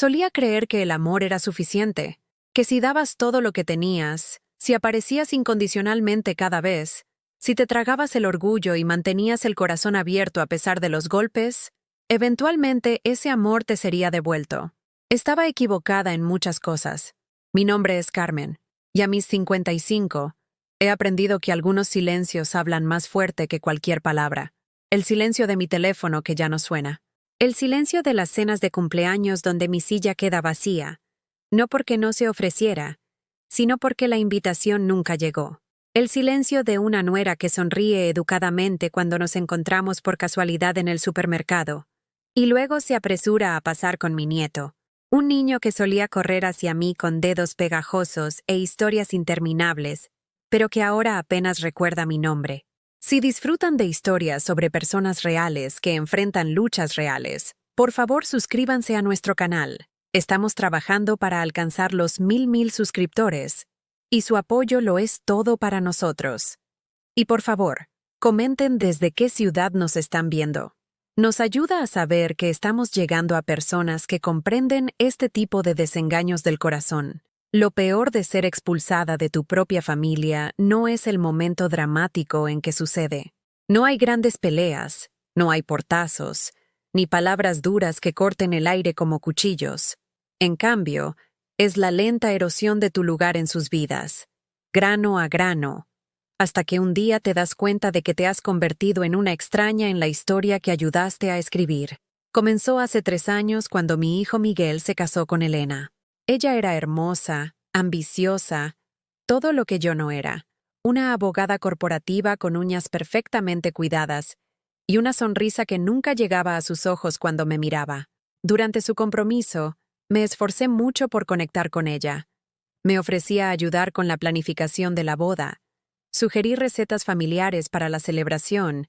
Solía creer que el amor era suficiente, que si dabas todo lo que tenías, si aparecías incondicionalmente cada vez, si te tragabas el orgullo y mantenías el corazón abierto a pesar de los golpes, eventualmente ese amor te sería devuelto. Estaba equivocada en muchas cosas. Mi nombre es Carmen, y a mis 55, he aprendido que algunos silencios hablan más fuerte que cualquier palabra. El silencio de mi teléfono que ya no suena. El silencio de las cenas de cumpleaños donde mi silla queda vacía, no porque no se ofreciera, sino porque la invitación nunca llegó. El silencio de una nuera que sonríe educadamente cuando nos encontramos por casualidad en el supermercado, y luego se apresura a pasar con mi nieto, un niño que solía correr hacia mí con dedos pegajosos e historias interminables, pero que ahora apenas recuerda mi nombre. Si disfrutan de historias sobre personas reales que enfrentan luchas reales, por favor suscríbanse a nuestro canal. Estamos trabajando para alcanzar los 1000 suscriptores, y su apoyo lo es todo para nosotros. Y por favor, comenten desde qué ciudad nos están viendo. Nos ayuda a saber que estamos llegando a personas que comprenden este tipo de desengaños del corazón. Lo peor de ser expulsada de tu propia familia no es el momento dramático en que sucede. No hay grandes peleas, no hay portazos, ni palabras duras que corten el aire como cuchillos. En cambio, es la lenta erosión de tu lugar en sus vidas, grano a grano, hasta que un día te das cuenta de que te has convertido en una extraña en la historia que ayudaste a escribir. Comenzó hace 3 años cuando mi hijo Miguel se casó con Elena. Ella era hermosa, ambiciosa, todo lo que yo no era. Una abogada corporativa con uñas perfectamente cuidadas y una sonrisa que nunca llegaba a sus ojos cuando me miraba. Durante su compromiso, me esforcé mucho por conectar con ella. Me ofrecía ayudar con la planificación de la boda, sugerí recetas familiares para la celebración,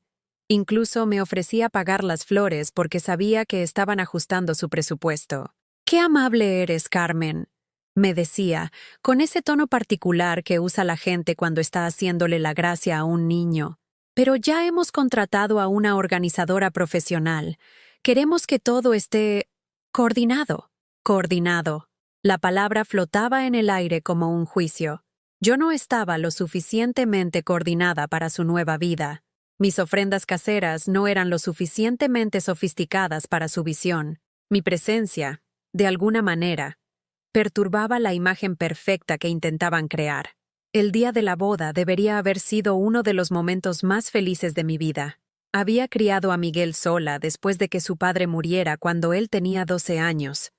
incluso me ofrecía pagar las flores porque sabía que estaban ajustando su presupuesto. «Qué amable eres, Carmen», me decía, con ese tono particular que usa la gente cuando está haciéndole la gracia a un niño. «Pero ya hemos contratado a una organizadora profesional. Queremos que todo esté coordinado». Coordinado. La palabra flotaba en el aire como un juicio. Yo no estaba lo suficientemente coordinada para su nueva vida. Mis ofrendas caseras no eran lo suficientemente sofisticadas para su visión. Mi presencia, de alguna manera, perturbaba la imagen perfecta que intentaban crear. El día de la boda debería haber sido uno de los momentos más felices de mi vida. Había criado a Miguel sola después de que su padre muriera cuando él tenía 12 años.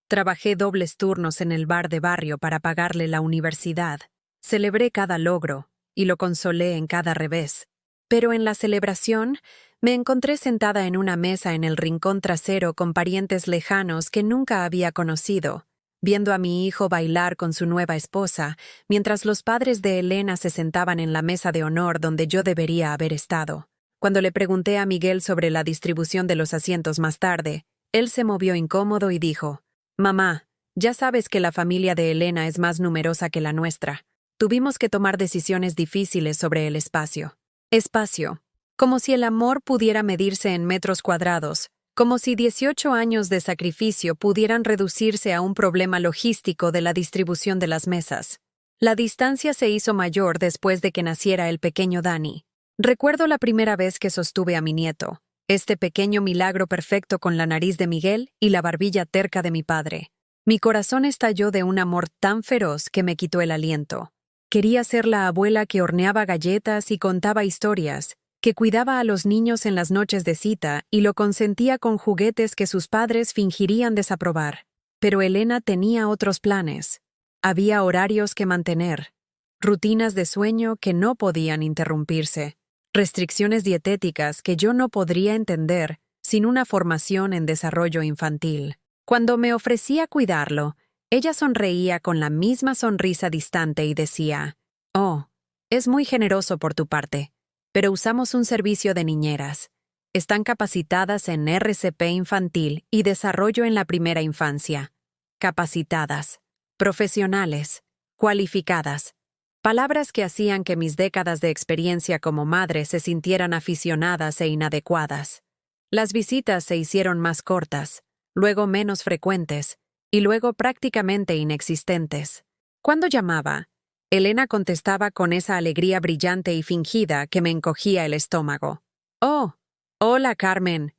Trabajé dobles turnos en el bar de barrio para pagarle la universidad. Celebré cada logro y lo consolé en cada revés. Pero en la celebración, me encontré sentada en una mesa en el rincón trasero con parientes lejanos que nunca había conocido, viendo a mi hijo bailar con su nueva esposa, mientras los padres de Elena se sentaban en la mesa de honor donde yo debería haber estado. Cuando le pregunté a Miguel sobre la distribución de los asientos más tarde, él se movió incómodo y dijo: «Mamá, ya sabes que la familia de Elena es más numerosa que la nuestra. Tuvimos que tomar decisiones difíciles sobre el espacio». Espacio. Como si el amor pudiera medirse en metros cuadrados, como si 18 años de sacrificio pudieran reducirse a un problema logístico de la distribución de las mesas. La distancia se hizo mayor después de que naciera el pequeño Dani. Recuerdo la primera vez que sostuve a mi nieto, este pequeño milagro perfecto con la nariz de Miguel y la barbilla terca de mi padre. Mi corazón estalló de un amor tan feroz que me quitó el aliento. Quería ser la abuela que horneaba galletas y contaba historias, que cuidaba a los niños en las noches de cita y lo consentía con juguetes que sus padres fingirían desaprobar. Pero Elena tenía otros planes. Había horarios que mantener, rutinas de sueño que no podían interrumpirse, restricciones dietéticas que yo no podría entender sin una formación en desarrollo infantil. Cuando me ofrecía cuidarlo, ella sonreía con la misma sonrisa distante y decía: «Oh, es muy generoso por tu parte, pero usamos un servicio de niñeras. Están capacitadas en RCP infantil y desarrollo en la primera infancia. Capacitadas, profesionales, cualificadas». Palabras que hacían que mis décadas de experiencia como madre se sintieran aficionadas e inadecuadas. Las visitas se hicieron más cortas, luego menos frecuentes, y luego prácticamente inexistentes. Cuando llamaba, Elena contestaba con esa alegría brillante y fingida que me encogía el estómago. «Oh, hola, Carmen.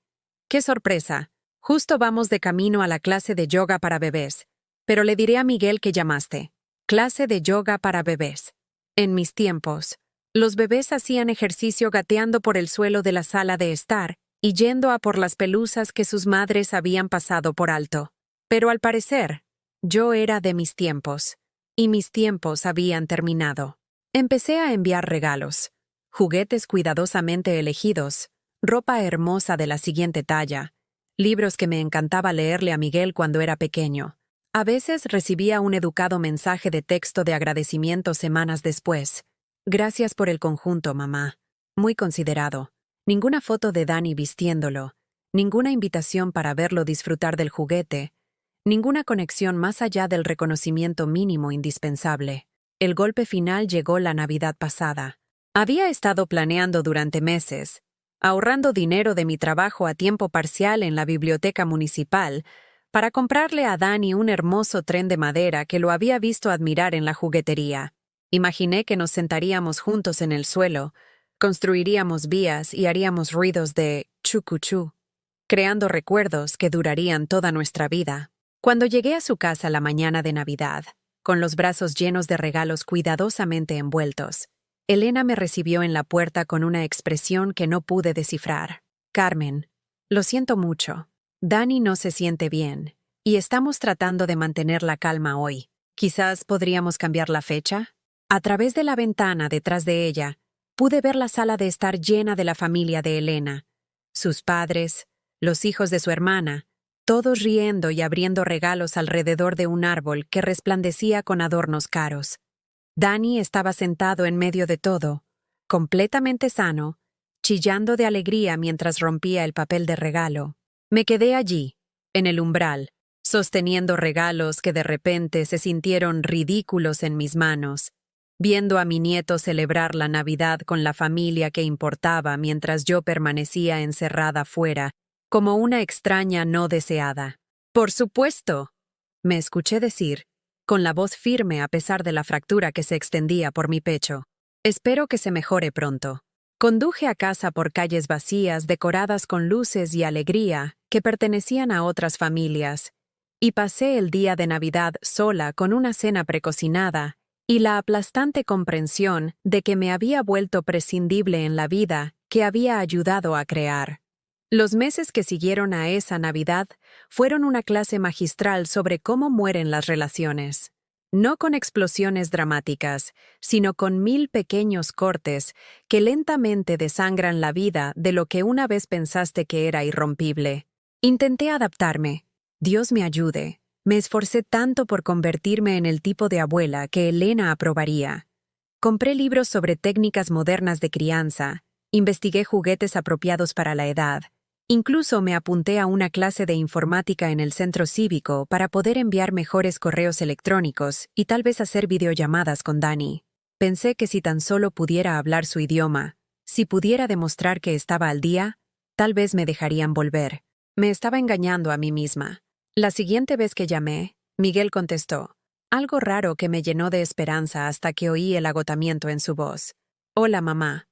¡Qué sorpresa! Justo vamos de camino a la clase de yoga para bebés. Pero le diré a Miguel que llamaste. Clase de yoga para bebés. En mis tiempos, los bebés hacían ejercicio gateando por el suelo de la sala de estar y yendo a por las pelusas que sus madres habían pasado por alto. Pero al parecer, yo era de mis tiempos, y mis tiempos habían terminado. Empecé a enviar regalos, juguetes cuidadosamente elegidos, ropa hermosa de la siguiente talla, libros que me encantaba leerle a Miguel cuando era pequeño. A veces recibía un educado mensaje de texto de agradecimiento semanas después. Gracias por el conjunto, mamá. Muy considerado. Ninguna foto de Dani vistiéndolo, ninguna invitación para verlo disfrutar del juguete, ninguna conexión más allá del reconocimiento mínimo indispensable. El golpe final llegó la Navidad pasada. Había estado planeando durante meses, ahorrando dinero de mi trabajo a tiempo parcial en la biblioteca municipal, para comprarle a Dani un hermoso tren de madera que lo había visto admirar en la juguetería. Imaginé que nos sentaríamos juntos en el suelo, construiríamos vías y haríamos ruidos de chucuchú, creando recuerdos que durarían toda nuestra vida. Cuando llegué a su casa la mañana de Navidad, con los brazos llenos de regalos cuidadosamente envueltos, Elena me recibió en la puerta con una expresión que no pude descifrar. «Carmen, lo siento mucho. Dani no se siente bien, y estamos tratando de mantener la calma hoy. Quizás podríamos cambiar la fecha». A través de la ventana detrás de ella, pude ver la sala de estar llena de la familia de Elena, sus padres, los hijos de su hermana, todos riendo y abriendo regalos alrededor de un árbol que resplandecía con adornos caros. Dani estaba sentado en medio de todo, completamente sano, chillando de alegría mientras rompía el papel de regalo. Me quedé allí, en el umbral, sosteniendo regalos que de repente se sintieron ridículos en mis manos, viendo a mi nieto celebrar la Navidad con la familia que importaba mientras yo permanecía encerrada fuera, como una extraña no deseada. «Por supuesto», me escuché decir, con la voz firme a pesar de la fractura que se extendía por mi pecho. «Espero que se mejore pronto». Conduje a casa por calles vacías decoradas con luces y alegría que pertenecían a otras familias, y pasé el día de Navidad sola con una cena precocinada y la aplastante comprensión de que me había vuelto prescindible en la vida que había ayudado a crear. Los meses que siguieron a esa Navidad fueron una clase magistral sobre cómo mueren las relaciones. No con explosiones dramáticas, sino con 1000 pequeños cortes que lentamente desangran la vida de lo que una vez pensaste que era irrompible. Intenté adaptarme. Dios me ayude. Me esforcé tanto por convertirme en el tipo de abuela que Elena aprobaría. Compré libros sobre técnicas modernas de crianza, investigué juguetes apropiados para la edad. Incluso me apunté a una clase de informática en el centro cívico para poder enviar mejores correos electrónicos y tal vez hacer videollamadas con Dani. Pensé que si tan solo pudiera hablar su idioma, si pudiera demostrar que estaba al día, tal vez me dejarían volver. Me estaba engañando a mí misma. La siguiente vez que llamé, Miguel contestó, algo raro que me llenó de esperanza hasta que oí el agotamiento en su voz. «Hola, mamá.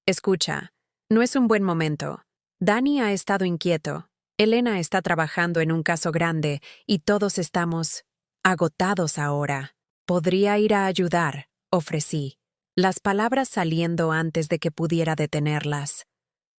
Escucha, no es un buen momento. Dani ha estado inquieto. Elena está trabajando en un caso grande y todos estamos agotados ahora. Podría ir a ayudar», ofrecí, las palabras saliendo antes de que pudiera detenerlas.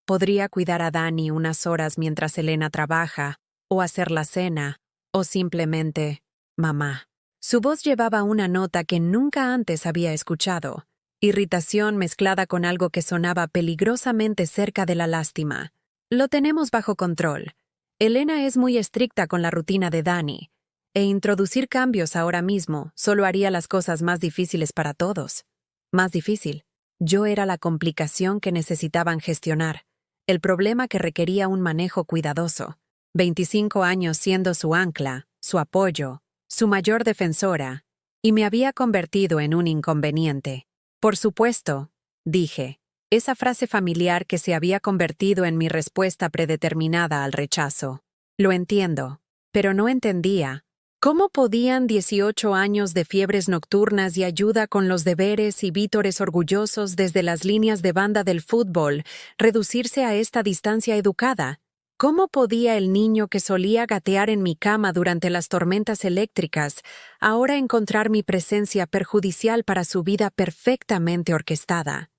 Podría cuidar a Dani unas horas mientras Elena trabaja, o hacer la cena, o simplemente, mamá. Su voz llevaba una nota que nunca antes había escuchado, irritación mezclada con algo que sonaba peligrosamente cerca de la lástima. «Lo tenemos bajo control. Elena es muy estricta con la rutina de Dani, e introducir cambios ahora mismo solo haría las cosas más difíciles para todos. Más difícil. Yo era la complicación que necesitaban gestionar, el problema que requería un manejo cuidadoso. 25 años siendo su ancla, su apoyo, su mayor defensora, y me había convertido en un inconveniente. Por supuesto», dije, esa frase familiar que se había convertido en mi respuesta predeterminada al rechazo. «Lo entiendo, pero no entendía. ¿Cómo podían 18 años de fiebres nocturnas y ayuda con los deberes y vítores orgullosos desde las líneas de banda del fútbol reducirse a esta distancia educada? ¿Cómo podía el niño que solía gatear en mi cama durante las tormentas eléctricas ahora encontrar mi presencia perjudicial para su vida perfectamente orquestada?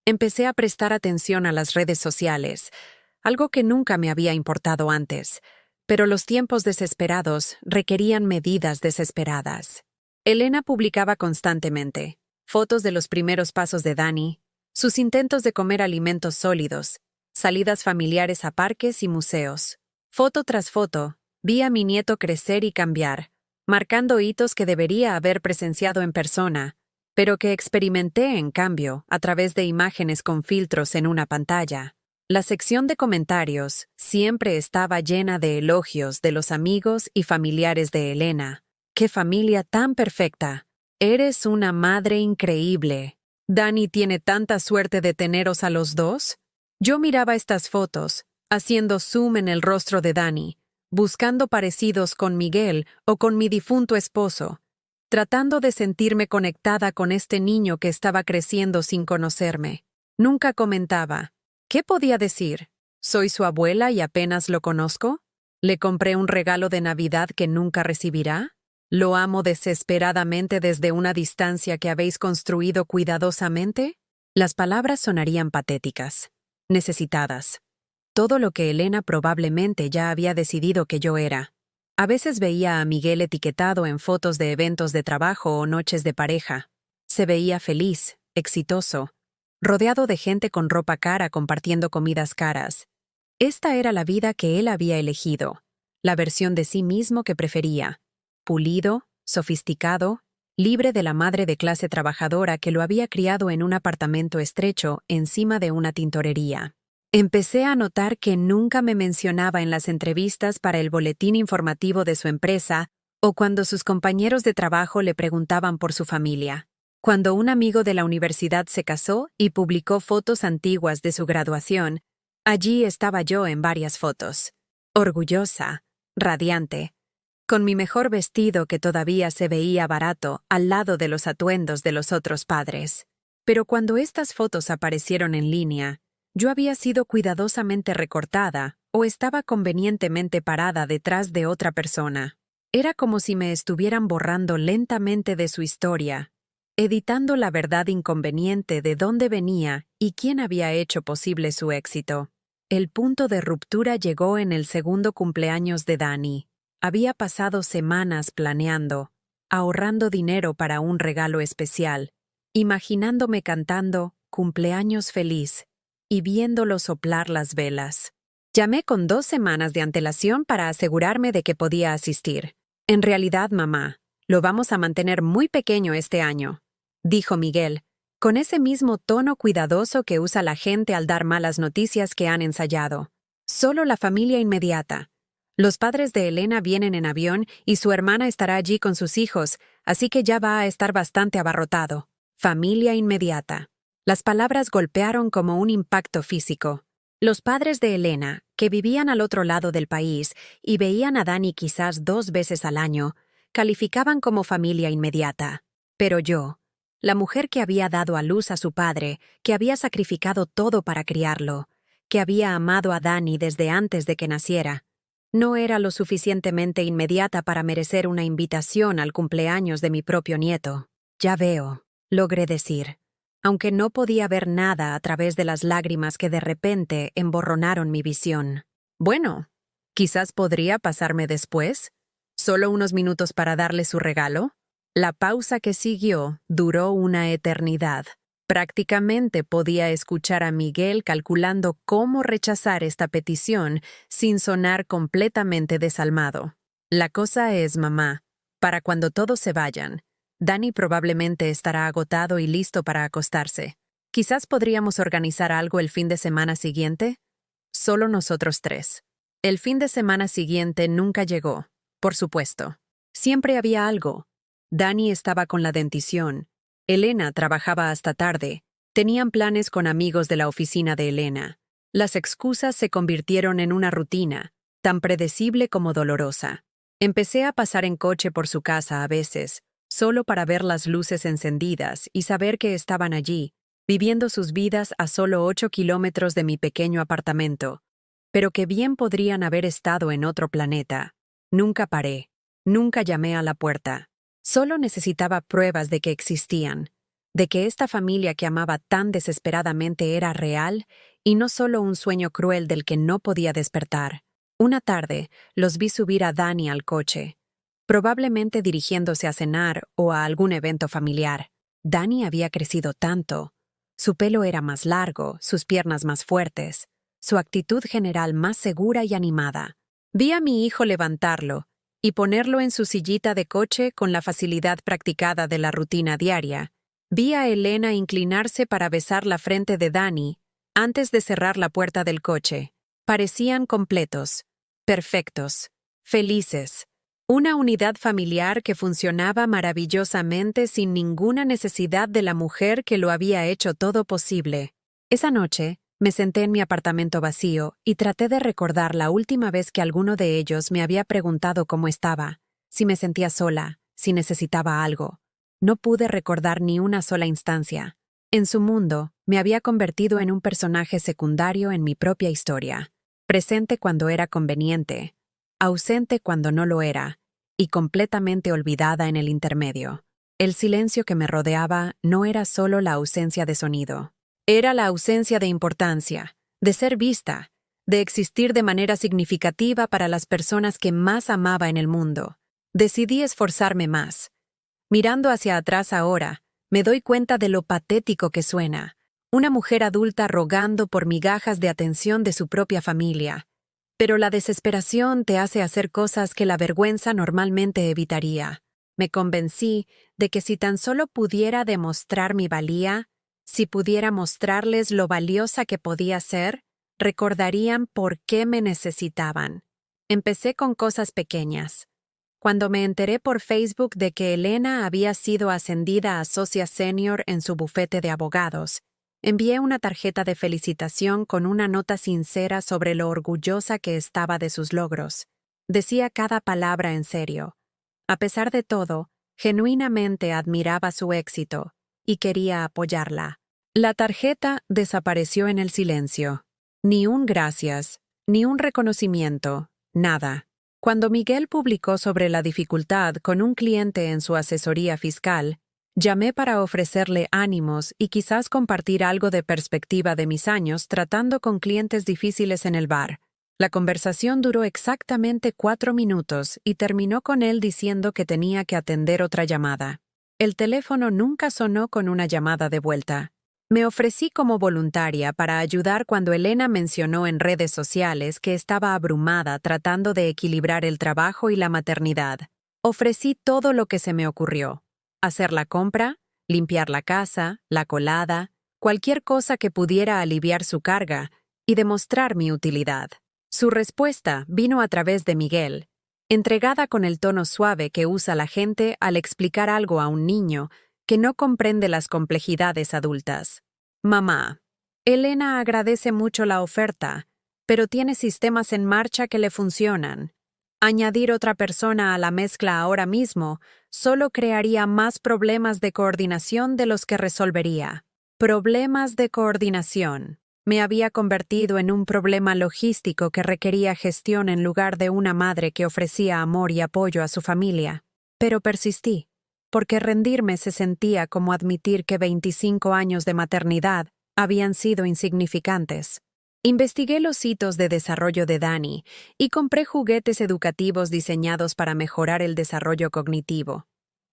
Empecé a prestar atención a las redes sociales, algo que nunca me había importado antes. Pero los tiempos desesperados requerían medidas desesperadas. Elena publicaba constantemente fotos de los primeros pasos de Dani, sus intentos de comer alimentos sólidos, salidas familiares a parques y museos. Foto tras foto, vi a mi nieto crecer y cambiar, marcando hitos que debería haber presenciado en persona, pero que experimenté, en cambio, a través de imágenes con filtros en una pantalla. La sección de comentarios siempre estaba llena de elogios de los amigos y familiares de Elena. ¡Qué familia tan perfecta! Eres una madre increíble. ¿Dani tiene tanta suerte de teneros a los dos? Yo miraba estas fotos, haciendo zoom en el rostro de Dani, buscando parecidos con Miguel o con mi difunto esposo, tratando de sentirme conectada con este niño que estaba creciendo sin conocerme. Nunca comentaba. ¿Qué podía decir? ¿Soy su abuela y apenas lo conozco? ¿Le compré un regalo de Navidad que nunca recibirá? ¿Lo amo desesperadamente desde una distancia que habéis construido cuidadosamente? Las palabras sonarían patéticas, necesitadas. Todo lo que Elena probablemente ya había decidido que yo era. A veces veía a Miguel etiquetado en fotos de eventos de trabajo o noches de pareja. Se veía feliz, exitoso, rodeado de gente con ropa cara compartiendo comidas caras. Esta era la vida que él había elegido, la versión de sí mismo que prefería, pulido, sofisticado, libre de la madre de clase trabajadora que lo había criado en un apartamento estrecho encima de una tintorería. Empecé a notar que nunca me mencionaba en las entrevistas para el boletín informativo de su empresa o cuando sus compañeros de trabajo le preguntaban por su familia. Cuando un amigo de la universidad se casó y publicó fotos antiguas de su graduación, allí estaba yo en varias fotos. Orgullosa, radiante, con mi mejor vestido que todavía se veía barato al lado de los atuendos de los otros padres. Pero cuando estas fotos aparecieron en línea, yo había sido cuidadosamente recortada o estaba convenientemente parada detrás de otra persona. Era como si me estuvieran borrando lentamente de su historia, editando la verdad inconveniente de dónde venía y quién había hecho posible su éxito. El punto de ruptura llegó en el segundo cumpleaños de Dani. Había pasado semanas planeando, ahorrando dinero para un regalo especial, imaginándome cantando «Cumpleaños feliz» y viéndolo soplar las velas. Llamé con 2 semanas de antelación para asegurarme de que podía asistir. En realidad, mamá, lo vamos a mantener muy pequeño este año, dijo Miguel, con ese mismo tono cuidadoso que usa la gente al dar malas noticias que han ensayado. Solo la familia inmediata. Los padres de Elena vienen en avión y su hermana estará allí con sus hijos, así que ya va a estar bastante abarrotado. Familia inmediata. Las palabras golpearon como un impacto físico. Los padres de Elena, que vivían al otro lado del país y veían a Dani quizás 2 veces al año, calificaban como familia inmediata. Pero yo, la mujer que había dado a luz a su padre, que había sacrificado todo para criarlo, que había amado a Dani desde antes de que naciera, no era lo suficientemente inmediata para merecer una invitación al cumpleaños de mi propio nieto. Ya veo, logré decir, aunque no podía ver nada a través de las lágrimas que de repente emborronaron mi visión. Bueno, quizás podría pasarme después, solo unos minutos para darle su regalo. La pausa que siguió duró una eternidad. Prácticamente podía escuchar a Miguel calculando cómo rechazar esta petición sin sonar completamente desalmado. La cosa es, mamá, para cuando todos se vayan, Dani probablemente estará agotado y listo para acostarse. Quizás podríamos organizar algo el fin de semana siguiente. Solo nosotros 3. El fin de semana siguiente nunca llegó, por supuesto. Siempre había algo. Dani estaba con la dentición. Elena trabajaba hasta tarde. Tenían planes con amigos de la oficina de Elena. Las excusas se convirtieron en una rutina, tan predecible como dolorosa. Empecé a pasar en coche por su casa a veces, solo para ver las luces encendidas y saber que estaban allí, viviendo sus vidas a solo 8 kilómetros de mi pequeño apartamento, pero que bien podrían haber estado en otro planeta. Nunca paré, nunca llamé a la puerta. Solo necesitaba pruebas de que existían, de que esta familia que amaba tan desesperadamente era real y no solo un sueño cruel del que no podía despertar. Una tarde, los vi subir a Dani al coche, probablemente dirigiéndose a cenar o a algún evento familiar. Dani había crecido tanto. Su pelo era más largo, sus piernas más fuertes, su actitud general más segura y animada. Vi a mi hijo levantarlo y ponerlo en su sillita de coche con la facilidad practicada de la rutina diaria. Vi a Elena inclinarse para besar la frente de Dani antes de cerrar la puerta del coche. Parecían completos, perfectos, felices. Una unidad familiar que funcionaba maravillosamente sin ninguna necesidad de la mujer que lo había hecho todo posible. Esa noche, me senté en mi apartamento vacío y traté de recordar la última vez que alguno de ellos me había preguntado cómo estaba, si me sentía sola, si necesitaba algo. No pude recordar ni una sola instancia. En su mundo, me había convertido en un personaje secundario en mi propia historia, presente cuando era conveniente, ausente cuando no lo era, y completamente olvidada en el intermedio. El silencio que me rodeaba no era solo la ausencia de sonido. Era la ausencia de importancia, de ser vista, de existir de manera significativa para las personas que más amaba en el mundo. Decidí esforzarme más. Mirando hacia atrás ahora, me doy cuenta de lo patético que suena. Una mujer adulta rogando por migajas de atención de su propia familia. Pero la desesperación te hace hacer cosas que la vergüenza normalmente evitaría. Me convencí de que si tan solo pudiera demostrar mi valía, si pudiera mostrarles lo valiosa que podía ser, recordarían por qué me necesitaban. Empecé con cosas pequeñas. Cuando me enteré por Facebook de que Elena había sido ascendida a socia senior en su bufete de abogados, envié una tarjeta de felicitación con una nota sincera sobre lo orgullosa que estaba de sus logros. Decía cada palabra en serio. A pesar de todo, genuinamente admiraba su éxito y quería apoyarla. La tarjeta desapareció en el silencio. Ni un gracias, ni un reconocimiento, nada. Cuando Miguel publicó sobre la dificultad con un cliente en su asesoría fiscal, llamé para ofrecerle ánimos y quizás compartir algo de perspectiva de mis años tratando con clientes difíciles en el bar. La conversación duró exactamente 4 minutos y terminó con él diciendo que tenía que atender otra llamada. El teléfono nunca sonó con una llamada de vuelta. Me ofrecí como voluntaria para ayudar cuando Elena mencionó en redes sociales que estaba abrumada tratando de equilibrar el trabajo y la maternidad. Ofrecí todo lo que se me ocurrió. Hacer la compra, limpiar la casa, la colada, cualquier cosa que pudiera aliviar su carga y demostrar mi utilidad. Su respuesta vino a través de Miguel, entregada con el tono suave que usa la gente al explicar algo a un niño que no comprende las complejidades adultas. Mamá, Elena agradece mucho la oferta, pero tiene sistemas en marcha que le funcionan. Añadir otra persona a la mezcla ahora mismo solo crearía más problemas de coordinación de los que resolvería. Problemas de coordinación. Me había convertido en un problema logístico que requería gestión en lugar de una madre que ofrecía amor y apoyo a su familia. Pero persistí, porque rendirme se sentía como admitir que 25 años de maternidad habían sido insignificantes. Investigué los hitos de desarrollo de Dani y compré juguetes educativos diseñados para mejorar el desarrollo cognitivo.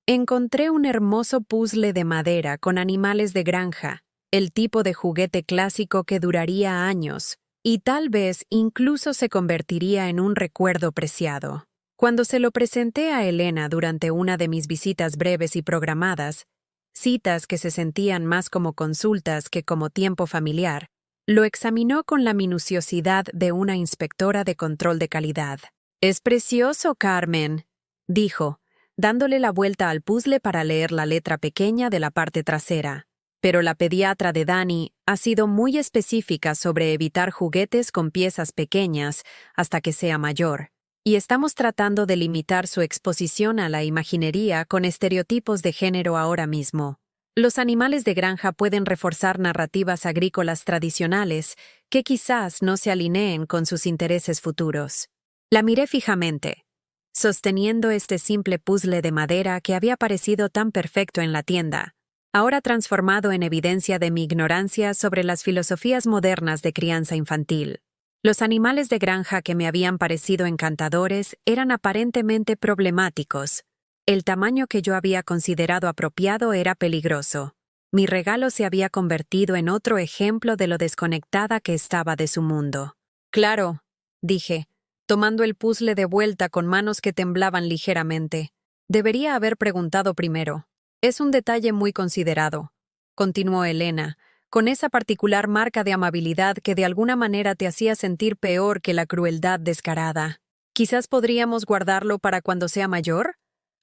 Encontré un hermoso puzzle de madera con animales de granja, el tipo de juguete clásico que duraría años y tal vez incluso se convertiría en un recuerdo preciado. Cuando se lo presenté a Elena durante una de mis visitas breves y programadas, citas que se sentían más como consultas que como tiempo familiar, lo examinó con la minuciosidad de una inspectora de control de calidad. «Es precioso, Carmen», dijo, dándole la vuelta al puzzle para leer la letra pequeña de la parte trasera. Pero la pediatra de Dani ha sido muy específica sobre evitar juguetes con piezas pequeñas hasta que sea mayor. y estamos tratando de limitar su exposición a la imaginería con estereotipos de género ahora mismo. Los animales de granja pueden reforzar narrativas agrícolas tradicionales que quizás no se alineen con sus intereses futuros. La miré fijamente, sosteniendo este simple puzzle de madera que había parecido tan perfecto en la tienda, ahora transformado en evidencia de mi ignorancia sobre las filosofías modernas de crianza infantil. Los animales de granja que me habían parecido encantadores eran aparentemente problemáticos. El tamaño que yo había considerado apropiado era peligroso. Mi regalo se había convertido en otro ejemplo de lo desconectada que estaba de su mundo. Claro, dije, tomando el puzzle de vuelta con manos que temblaban ligeramente. Debería haber preguntado primero. Es un detalle muy considerado, continuó Elena, con esa particular marca de amabilidad que de alguna manera te hacía sentir peor que la crueldad descarada. ¿Quizás podríamos guardarlo para cuando sea mayor?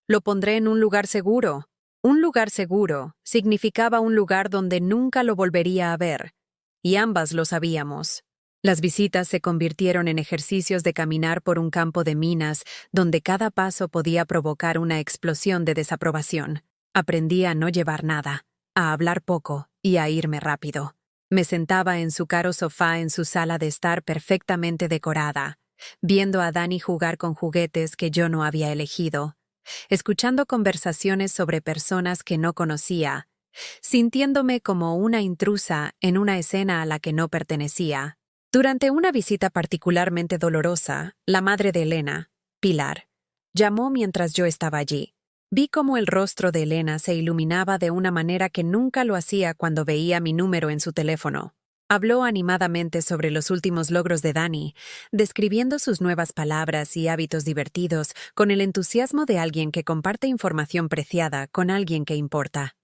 Lo pondré en un lugar seguro. Un lugar seguro significaba un lugar donde nunca lo volvería a ver, y ambas lo sabíamos. Las visitas se convirtieron en ejercicios de caminar por un campo de minas donde cada paso podía provocar una explosión de desaprobación. Aprendí a no llevar nada, a hablar poco y a irme rápido. Me sentaba en su caro sofá en su sala de estar perfectamente decorada, viendo a Dani jugar con juguetes que yo no había elegido, escuchando conversaciones sobre personas que no conocía, sintiéndome como una intrusa en una escena a la que no pertenecía. Durante una visita particularmente dolorosa, la madre de Elena, Pilar, llamó mientras yo estaba allí. Vi cómo el rostro de Elena se iluminaba de una manera que nunca lo hacía cuando veía mi número en su teléfono. Habló animadamente sobre los últimos logros de Dani, describiendo sus nuevas palabras y hábitos divertidos con el entusiasmo de alguien que comparte información preciada con alguien que importa.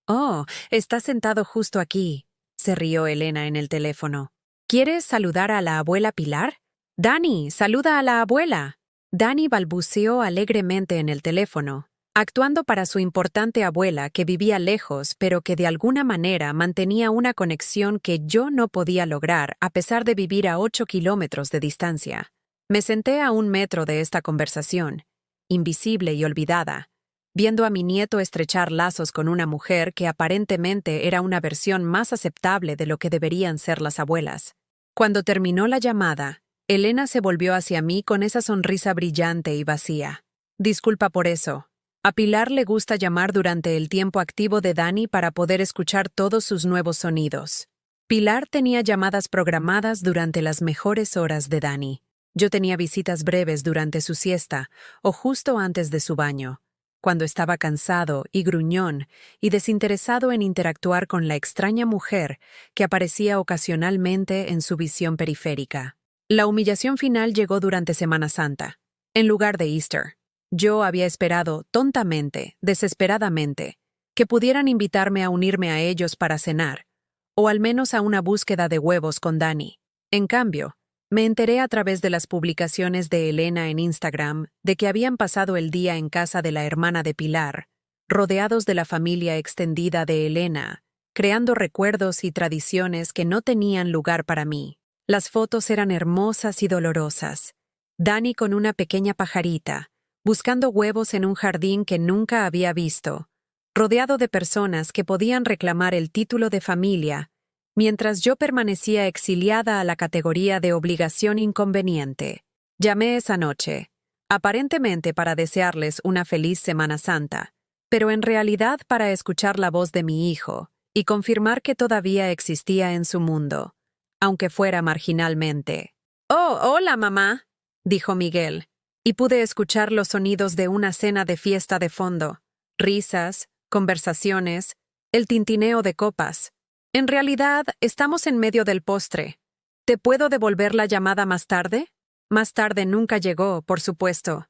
«Oh, está sentado justo aquí», se rió Elena en el teléfono. «¿Quieres saludar a la abuela Pilar? Dani, saluda a la abuela». Dani balbuceó alegremente en el teléfono, actuando para su importante abuela que vivía lejos pero que de alguna manera mantenía una conexión que yo no podía lograr a pesar de vivir a 8 kilómetros de distancia. Me senté a 1 metro de esta conversación, invisible y olvidada, viendo a mi nieto estrechar lazos con una mujer que aparentemente era una versión más aceptable de lo que deberían ser las abuelas. Cuando terminó la llamada, Elena se volvió hacia mí con esa sonrisa brillante y vacía. «Disculpa por eso. A Pilar le gusta llamar durante el tiempo activo de Dani para poder escuchar todos sus nuevos sonidos». Pilar tenía llamadas programadas durante las mejores horas de Dani. Yo tenía visitas breves durante su siesta o justo antes de su baño, cuando estaba cansado y gruñón y desinteresado en interactuar con la extraña mujer que aparecía ocasionalmente en su visión periférica. La humillación final llegó durante Semana Santa, en lugar de Easter. Yo había esperado, tontamente, desesperadamente, que pudieran invitarme a unirme a ellos para cenar, o al menos a una búsqueda de huevos con Dani. En cambio, me enteré a través de las publicaciones de Elena en Instagram de que habían pasado el día en casa de la hermana de Pilar, rodeados de la familia extendida de Elena, creando recuerdos y tradiciones que no tenían lugar para mí. Las fotos eran hermosas y dolorosas. Dani con una pequeña pajarita, buscando huevos en un jardín que nunca había visto, rodeado de personas que podían reclamar el título de familia, mientras yo permanecía exiliada a la categoría de obligación inconveniente. Llamé esa noche, aparentemente para desearles una feliz Semana Santa, pero en realidad para escuchar la voz de mi hijo y confirmar que todavía existía en su mundo, aunque fuera marginalmente. «Oh, hola, mamá», dijo Miguel, y pude escuchar los sonidos de una cena de fiesta de fondo, risas, conversaciones, el tintineo de copas. «En realidad, estamos en medio del postre. ¿Te puedo devolver la llamada más tarde?» Más tarde nunca llegó, por supuesto.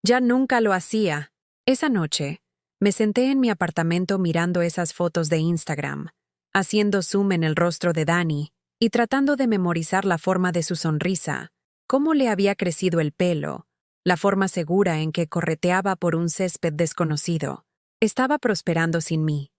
Ya nunca lo hacía. Esa noche, me senté en mi apartamento mirando esas fotos de Instagram, haciendo zoom en el rostro de Dani y tratando de memorizar la forma de su sonrisa, cómo le había crecido el pelo, la forma segura en que correteaba por un césped desconocido. Estaba prosperando sin mí,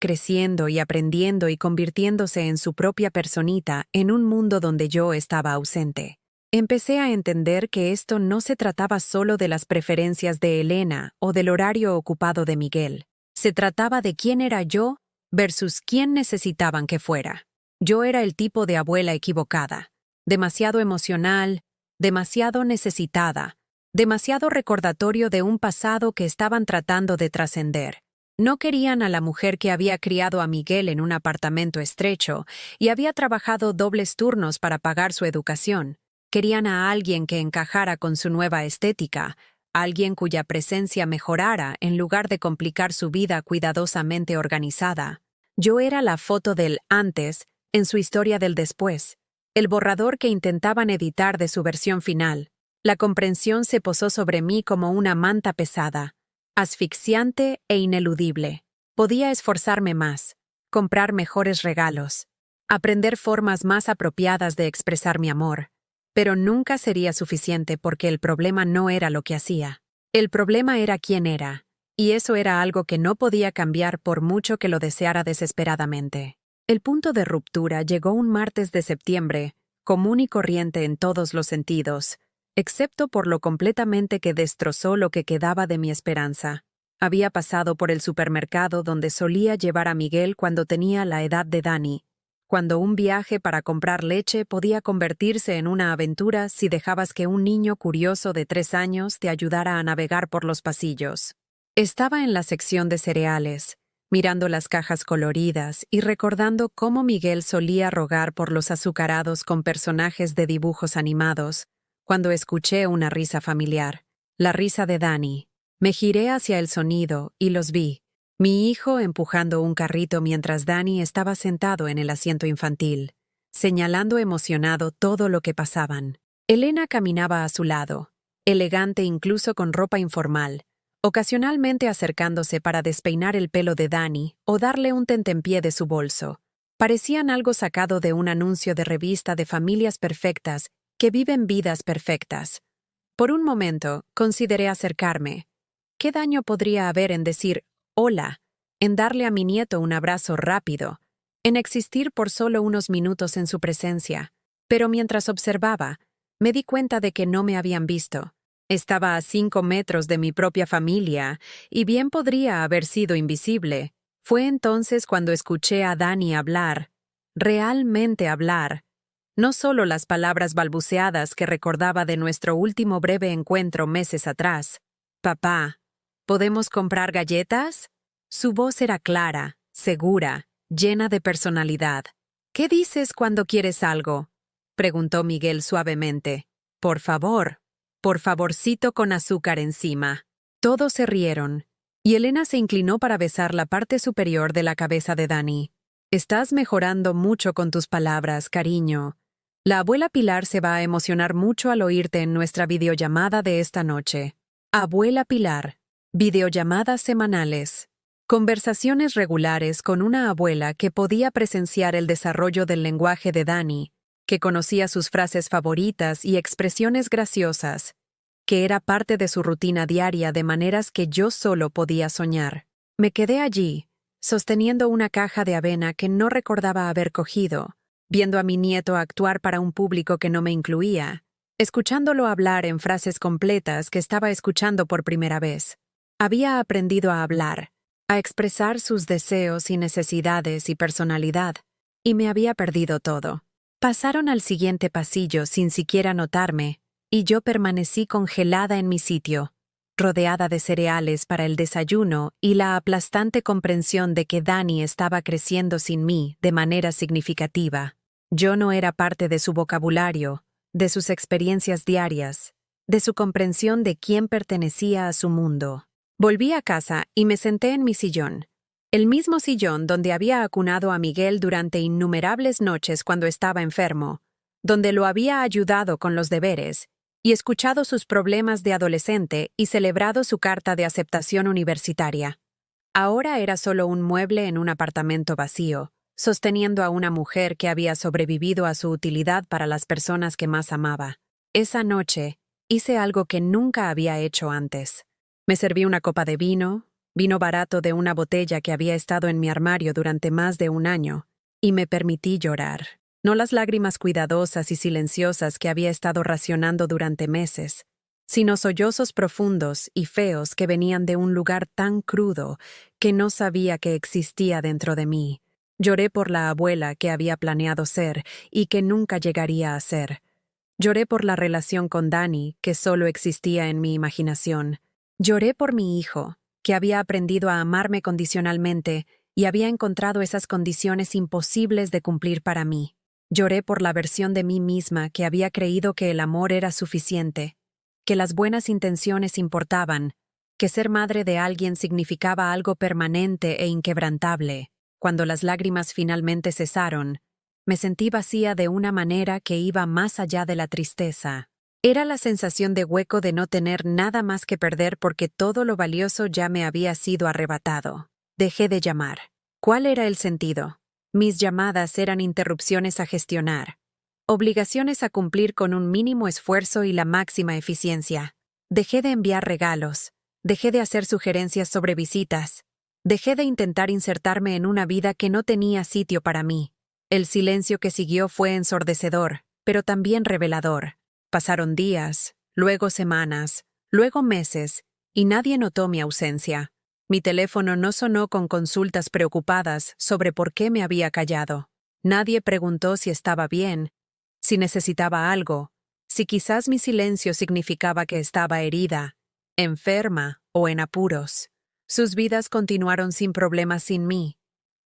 creciendo y aprendiendo y convirtiéndose en su propia personita en un mundo donde yo estaba ausente. Empecé a entender que esto no se trataba solo de las preferencias de Elena o del horario ocupado de Miguel. Se trataba de quién era yo versus quién necesitaban que fuera. Yo era el tipo de abuela equivocada, demasiado emocional, demasiado necesitada, demasiado recordatorio de un pasado que estaban tratando de trascender. No querían a la mujer que había criado a Miguel en un apartamento estrecho y había trabajado dobles turnos para pagar su educación. Querían a alguien que encajara con su nueva estética, alguien cuya presencia mejorara en lugar de complicar su vida cuidadosamente organizada. Yo era la foto del antes en su historia del después, el borrador que intentaban editar de su versión final. La comprensión se posó sobre mí como una manta pesada, asfixiante e ineludible. Podía esforzarme más, comprar mejores regalos, aprender formas más apropiadas de expresar mi amor, pero nunca sería suficiente porque el problema no era lo que hacía. El problema era quién era, y eso era algo que no podía cambiar por mucho que lo deseara desesperadamente. El punto de ruptura llegó un martes de septiembre, común y corriente en todos los sentidos, excepto por lo completamente que destrozó lo que quedaba de mi esperanza. Había pasado por el supermercado donde solía llevar a Miguel cuando tenía la edad de Dani, cuando un viaje para comprar leche podía convertirse en una aventura si dejabas que un niño curioso de 3 años te ayudara a navegar por los pasillos. Estaba en la sección de cereales, mirando las cajas coloridas y recordando cómo Miguel solía rogar por los azucarados con personajes de dibujos animados, cuando escuché una risa familiar, la risa de Dani. Me giré hacia el sonido y los vi. Mi hijo empujando un carrito mientras Dani estaba sentado en el asiento infantil, señalando emocionado todo lo que pasaban. Elena caminaba a su lado, elegante incluso con ropa informal, ocasionalmente acercándose para despeinar el pelo de Dani o darle un tentempié de su bolso. Parecían algo sacado de un anuncio de revista de familias perfectas que viven vidas perfectas. Por un momento, consideré acercarme. ¿Qué daño podría haber en decir hola, en darle a mi nieto un abrazo rápido, en existir por solo unos minutos en su presencia? Pero mientras observaba, me di cuenta de que no me habían visto. Estaba a 5 metros de mi propia familia, y bien podría haber sido invisible. Fue entonces cuando escuché a Dani hablar, realmente hablar, no solo las palabras balbuceadas que recordaba de nuestro último breve encuentro meses atrás. Papá, ¿podemos comprar galletas? Su voz era clara, segura, llena de personalidad. ¿Qué dices cuando quieres algo?, preguntó Miguel suavemente. Por favorcito con azúcar encima. Todos se rieron, y Elena se inclinó para besar la parte superior de la cabeza de Dani. Estás mejorando mucho con tus palabras, cariño. La abuela Pilar se va a emocionar mucho al oírte en nuestra videollamada de esta noche. Abuela Pilar. Videollamadas semanales. Conversaciones regulares con una abuela que podía presenciar el desarrollo del lenguaje de Dani, que conocía sus frases favoritas y expresiones graciosas, que era parte de su rutina diaria de maneras que yo solo podía soñar. Me quedé allí, sosteniendo una caja de avena que no recordaba haber cogido, viendo a mi nieto actuar para un público que no me incluía, escuchándolo hablar en frases completas que estaba escuchando por primera vez. Había aprendido a hablar, a expresar sus deseos y necesidades y personalidad, y me había perdido todo. Pasaron al siguiente pasillo sin siquiera notarme, y yo permanecí congelada en mi sitio, rodeada de cereales para el desayuno y la aplastante comprensión de que Dani estaba creciendo sin mí de manera significativa. Yo no era parte de su vocabulario, de sus experiencias diarias, de su comprensión de quién pertenecía a su mundo. Volví a casa y me senté en mi sillón, el mismo sillón donde había acunado a Miguel durante innumerables noches cuando estaba enfermo, donde lo había ayudado con los deberes, y escuchado sus problemas de adolescente y celebrado su carta de aceptación universitaria. Ahora era solo un mueble en un apartamento vacío, sosteniendo a una mujer que había sobrevivido a su utilidad para las personas que más amaba. Esa noche, hice algo que nunca había hecho antes. Me serví una copa de vino barato de una botella que había estado en mi armario durante más de un año, y me permití llorar. No las lágrimas cuidadosas y silenciosas que había estado racionando durante meses, sino sollozos profundos y feos que venían de un lugar tan crudo que no sabía que existía dentro de mí. Lloré por la abuela que había planeado ser y que nunca llegaría a ser. Lloré por la relación con Dani, que solo existía en mi imaginación. Lloré por mi hijo, que había aprendido a amarme condicionalmente y había encontrado esas condiciones imposibles de cumplir para mí. Lloré por la versión de mí misma que había creído que el amor era suficiente, que las buenas intenciones importaban, que ser madre de alguien significaba algo permanente e inquebrantable. Cuando las lágrimas finalmente cesaron, me sentí vacía de una manera que iba más allá de la tristeza. Era la sensación de hueco de no tener nada más que perder porque todo lo valioso ya me había sido arrebatado. Dejé de llamar. ¿Cuál era el sentido? Mis llamadas eran interrupciones a gestionar, obligaciones a cumplir con un mínimo esfuerzo y la máxima eficiencia. Dejé de enviar regalos, dejé de hacer sugerencias sobre visitas, dejé de intentar insertarme en una vida que no tenía sitio para mí. El silencio que siguió fue ensordecedor, pero también revelador. Pasaron días, luego semanas, luego meses, y nadie notó mi ausencia. Mi teléfono no sonó con consultas preocupadas sobre por qué me había callado. Nadie preguntó si estaba bien, si necesitaba algo, si quizás mi silencio significaba que estaba herida, enferma o en apuros. Sus vidas continuaron sin problemas sin mí.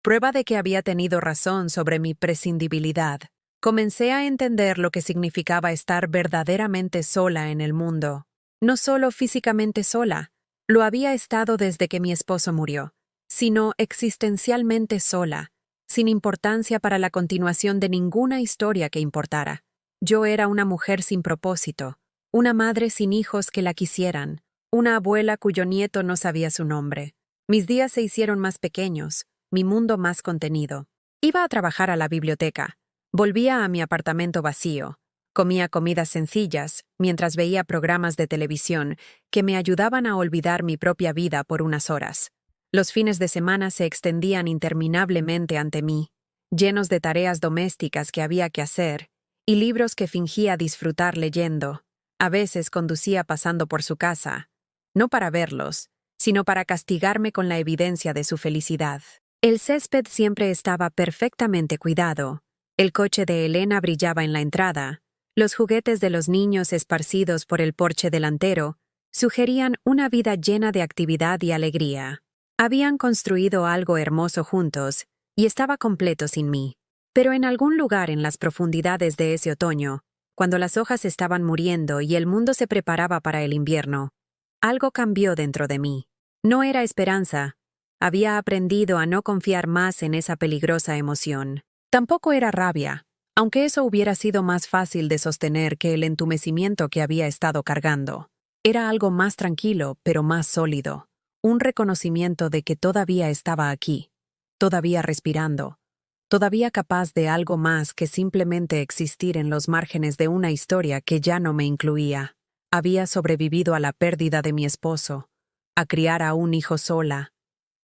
Prueba de que había tenido razón sobre mi prescindibilidad. Comencé a entender lo que significaba estar verdaderamente sola en el mundo. No solo físicamente sola, lo había estado desde que mi esposo murió, sino existencialmente sola, sin importancia para la continuación de ninguna historia que importara. Yo era una mujer sin propósito, una madre sin hijos que la quisieran, una abuela cuyo nieto no sabía su nombre. Mis días se hicieron más pequeños, mi mundo más contenido. Iba a trabajar a la biblioteca, volvía a mi apartamento vacío, comía comidas sencillas mientras veía programas de televisión que me ayudaban a olvidar mi propia vida por unas horas. Los fines de semana se extendían interminablemente ante mí, llenos de tareas domésticas que había que hacer y libros que fingía disfrutar leyendo. A veces conducía pasando por su casa, no para verlos, sino para castigarme con la evidencia de su felicidad. El césped siempre estaba perfectamente cuidado, el coche de Elena brillaba en la entrada, los juguetes de los niños esparcidos por el porche delantero sugerían una vida llena de actividad y alegría. Habían construido algo hermoso juntos y estaba completo sin mí. Pero en algún lugar en las profundidades de ese otoño, cuando las hojas estaban muriendo y el mundo se preparaba para el invierno, algo cambió dentro de mí. No era esperanza. Había aprendido a no confiar más en esa peligrosa emoción. Tampoco era rabia, aunque eso hubiera sido más fácil de sostener que el entumecimiento que había estado cargando. Era algo más tranquilo, pero más sólido. Un reconocimiento de que todavía estaba aquí, todavía respirando, todavía capaz de algo más que simplemente existir en los márgenes de una historia que ya no me incluía. Había sobrevivido a la pérdida de mi esposo, a criar a un hijo sola,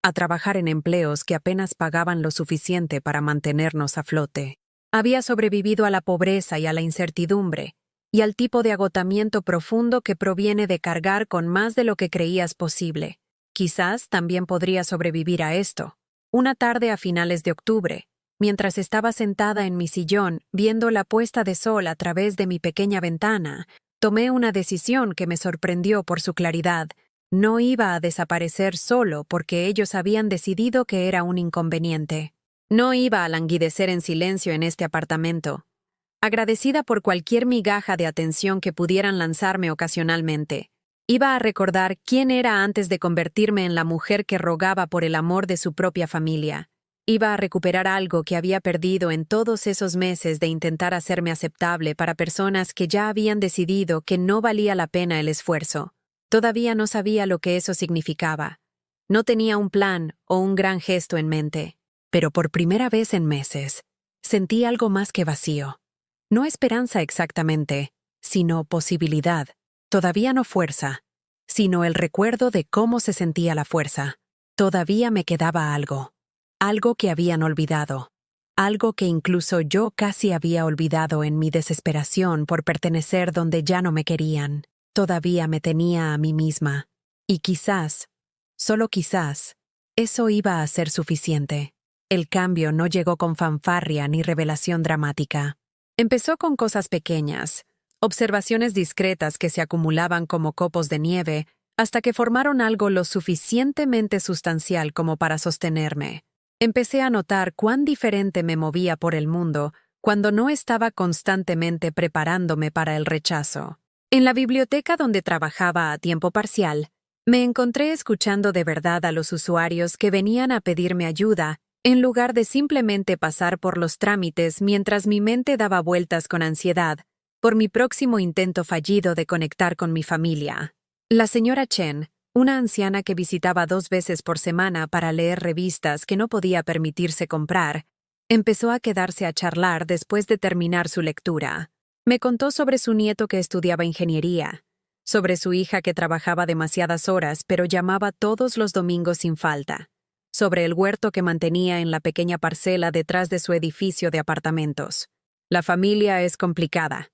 a trabajar en empleos que apenas pagaban lo suficiente para mantenernos a flote. Había sobrevivido a la pobreza y a la incertidumbre, y al tipo de agotamiento profundo que proviene de cargar con más de lo que creías posible. Quizás también podría sobrevivir a esto. Una tarde a finales de octubre, mientras estaba sentada en mi sillón viendo la puesta de sol a través de mi pequeña ventana, tomé una decisión que me sorprendió por su claridad. No iba a desaparecer solo porque ellos habían decidido que era un inconveniente. No iba a languidecer en silencio en este apartamento, agradecida por cualquier migaja de atención que pudieran lanzarme ocasionalmente. Iba a recordar quién era antes de convertirme en la mujer que rogaba por el amor de su propia familia. Iba a recuperar algo que había perdido en todos esos meses de intentar hacerme aceptable para personas que ya habían decidido que no valía la pena el esfuerzo. Todavía no sabía lo que eso significaba. No tenía un plan o un gran gesto en mente. Pero por primera vez en meses, sentí algo más que vacío. No esperanza exactamente, sino posibilidad. Todavía no fuerza, sino el recuerdo de cómo se sentía la fuerza. Todavía me quedaba algo. Algo que habían olvidado. algo que incluso yo casi había olvidado en mi desesperación por pertenecer donde ya no me querían. Todavía me tenía a mí misma. Y quizás, solo quizás, eso iba a ser suficiente. El cambio no llegó con fanfarria ni revelación dramática. Empezó con cosas pequeñas, observaciones discretas que se acumulaban como copos de nieve, hasta que formaron algo lo suficientemente sustancial como para sostenerme. Empecé a notar cuán diferente me movía por el mundo cuando no estaba constantemente preparándome para el rechazo. En la biblioteca donde trabajaba a tiempo parcial, me encontré escuchando de verdad a los usuarios que venían a pedirme ayuda, en lugar de simplemente pasar por los trámites mientras mi mente daba vueltas con ansiedad por mi próximo intento fallido de conectar con mi familia. La señora Chen, una anciana que visitaba 2 veces por semana para leer revistas que no podía permitirse comprar, empezó a quedarse a charlar después de terminar su lectura. Me contó sobre su nieto que estudiaba ingeniería, sobre su hija que trabajaba demasiadas horas pero llamaba todos los domingos sin falta, sobre el huerto que mantenía en la pequeña parcela detrás de su edificio de apartamentos. «La familia es complicada»,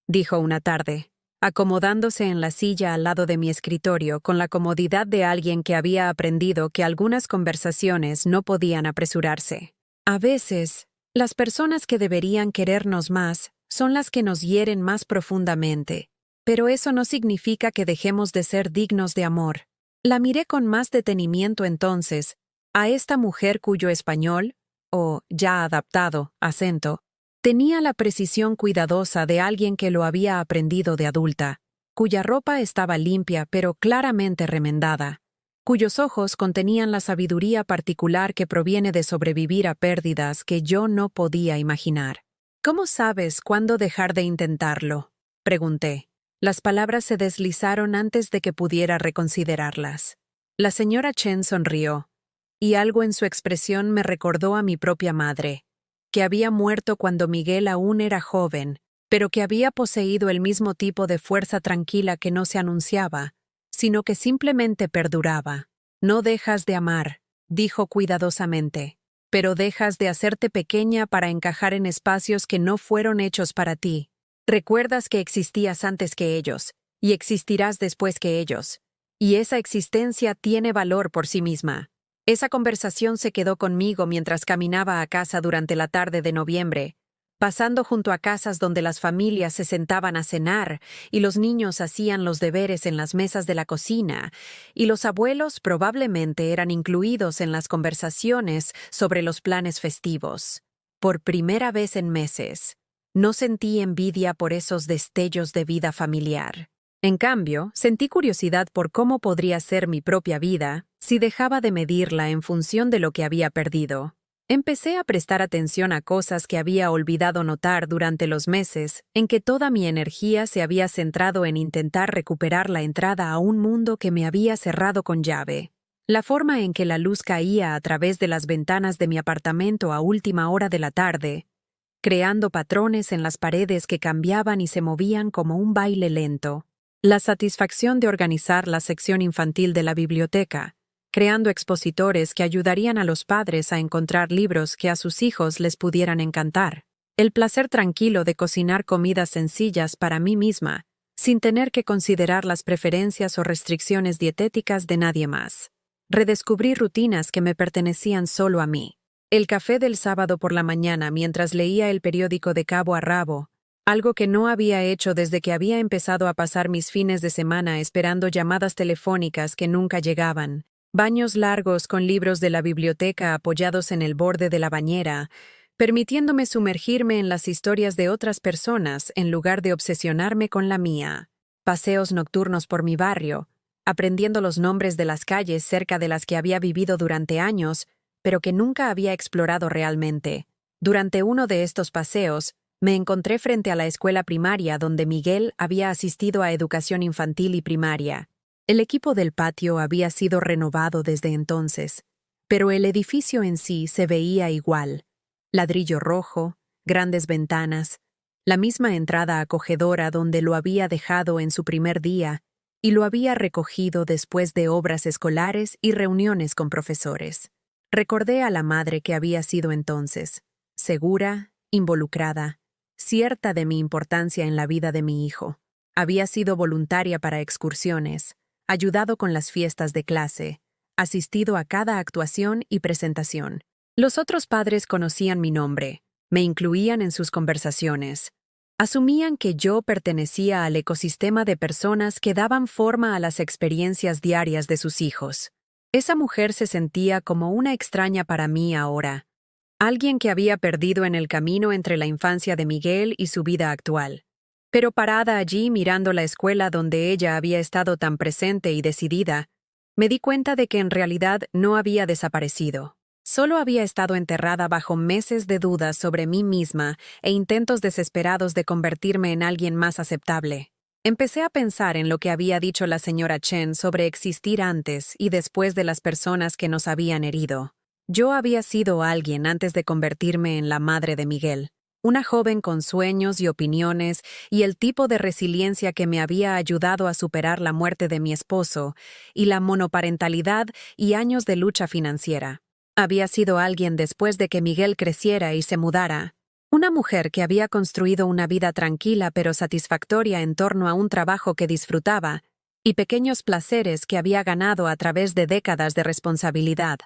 dijo una tarde, acomodándose en la silla al lado de mi escritorio con la comodidad de alguien que había aprendido que algunas conversaciones no podían apresurarse. A veces, las personas que deberían querernos más son las que nos hieren más profundamente, pero eso no significa que dejemos de ser dignos de amor. La miré con más detenimiento entonces, a esta mujer cuyo español, o ya adaptado, acento, tenía la precisión cuidadosa de alguien que lo había aprendido de adulta, cuya ropa estaba limpia pero claramente remendada, cuyos ojos contenían la sabiduría particular que proviene de sobrevivir a pérdidas que yo no podía imaginar. «¿Cómo sabes cuándo dejar de intentarlo?», pregunté. Las palabras se deslizaron antes de que pudiera reconsiderarlas. La señora Chen sonrió, y algo en su expresión me recordó a mi propia madre, que había muerto cuando Miguel aún era joven, pero que había poseído el mismo tipo de fuerza tranquila que no se anunciaba, sino que simplemente perduraba. «No dejas de amar», dijo cuidadosamente, «pero dejas de hacerte pequeña para encajar en espacios que no fueron hechos para ti. Recuerdas que existías antes que ellos, y existirás después que ellos, y esa existencia tiene valor por sí misma». Esa conversación se quedó conmigo mientras caminaba a casa durante la tarde de noviembre, pasando junto a casas donde las familias se sentaban a cenar y los niños hacían los deberes en las mesas de la cocina, y los abuelos probablemente eran incluidos en las conversaciones sobre los planes festivos. Por primera vez en meses, no sentí envidia por esos destellos de vida familiar. En cambio, sentí curiosidad por cómo podría ser mi propia vida si dejaba de medirla en función de lo que había perdido. Empecé a prestar atención a cosas que había olvidado notar durante los meses en que toda mi energía se había centrado en intentar recuperar la entrada a un mundo que me había cerrado con llave. La forma en que la luz caía a través de las ventanas de mi apartamento a última hora de la tarde, creando patrones en las paredes que cambiaban y se movían como un baile lento. La satisfacción de organizar la sección infantil de la biblioteca, creando expositores que ayudarían a los padres a encontrar libros que a sus hijos les pudieran encantar. El placer tranquilo de cocinar comidas sencillas para mí misma, sin tener que considerar las preferencias o restricciones dietéticas de nadie más. Redescubrí rutinas que me pertenecían solo a mí. El café del sábado por la mañana mientras leía el periódico de cabo a rabo, algo que no había hecho desde que había empezado a pasar mis fines de semana esperando llamadas telefónicas que nunca llegaban, baños largos con libros de la biblioteca apoyados en el borde de la bañera, permitiéndome sumergirme en las historias de otras personas en lugar de obsesionarme con la mía, paseos nocturnos por mi barrio, aprendiendo los nombres de las calles cerca de las que había vivido durante años, pero que nunca había explorado realmente. Durante uno de estos paseos, me encontré frente a la escuela primaria donde Miguel había asistido a educación infantil y primaria. El equipo del patio había sido renovado desde entonces, pero el edificio en sí se veía igual. Ladrillo rojo, grandes ventanas, la misma entrada acogedora donde lo había dejado en su primer día y lo había recogido después de obras escolares y reuniones con profesores. Recordé a la madre que había sido entonces, segura, involucrada, cierta de mi importancia en la vida de mi hijo. Había sido voluntaria para excursiones, ayudado con las fiestas de clase, asistido a cada actuación y presentación. Los otros padres conocían mi nombre, me incluían en sus conversaciones. Asumían que yo pertenecía al ecosistema de personas que daban forma a las experiencias diarias de sus hijos. Esa mujer se sentía como una extraña para mí ahora, alguien que había perdido en el camino entre la infancia de Miguel y su vida actual. Pero parada allí mirando la escuela donde ella había estado tan presente y decidida, me di cuenta de que en realidad no había desaparecido. Solo había estado enterrada bajo meses de dudas sobre mí misma e intentos desesperados de convertirme en alguien más aceptable. Empecé a pensar en lo que había dicho la señora Chen sobre existir antes y después de las personas que nos habían herido. Yo había sido alguien antes de convertirme en la madre de Miguel. Una joven con sueños y opiniones y el tipo de resiliencia que me había ayudado a superar la muerte de mi esposo y la monoparentalidad y años de lucha financiera. Había sido alguien después de que Miguel creciera y se mudara. Una mujer que había construido una vida tranquila pero satisfactoria en torno a un trabajo que disfrutaba y pequeños placeres que había ganado a través de décadas de responsabilidad.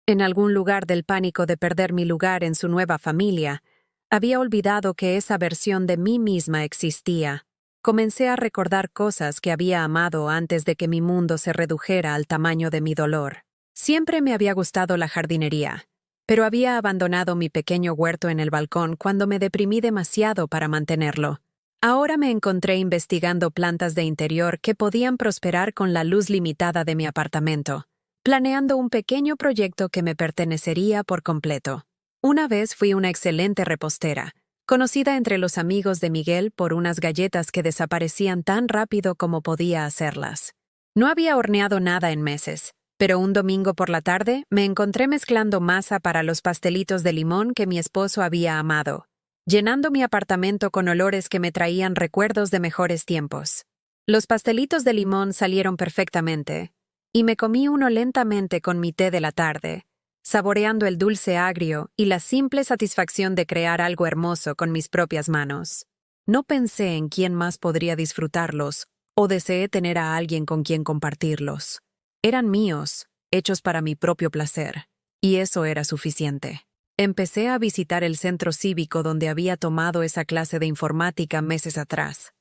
En algún lugar del pánico de perder mi lugar en su nueva familia, había olvidado que esa versión de mí misma existía. Comencé a recordar cosas que había amado antes de que mi mundo se redujera al tamaño de mi dolor. Siempre me había gustado la jardinería, pero había abandonado mi pequeño huerto en el balcón cuando me deprimí demasiado para mantenerlo. Ahora me encontré investigando plantas de interior que podían prosperar con la luz limitada de mi apartamento, planeando un pequeño proyecto que me pertenecería por completo. Una vez fui una excelente repostera, conocida entre los amigos de Miguel por unas galletas que desaparecían tan rápido como podía hacerlas. No había horneado nada en meses, pero un domingo por la tarde me encontré mezclando masa para los pastelitos de limón que mi esposo había amado, llenando mi apartamento con olores que me traían recuerdos de mejores tiempos. Los pastelitos de limón salieron perfectamente, y me comí uno lentamente con mi té de la tarde, saboreando el dulce agrio y la simple satisfacción de crear algo hermoso con mis propias manos. No pensé en quién más podría disfrutarlos o deseé tener a alguien con quien compartirlos. Eran míos, hechos para mi propio placer, y eso era suficiente. Empecé a visitar el centro cívico donde había tomado esa clase de informática meses atrás,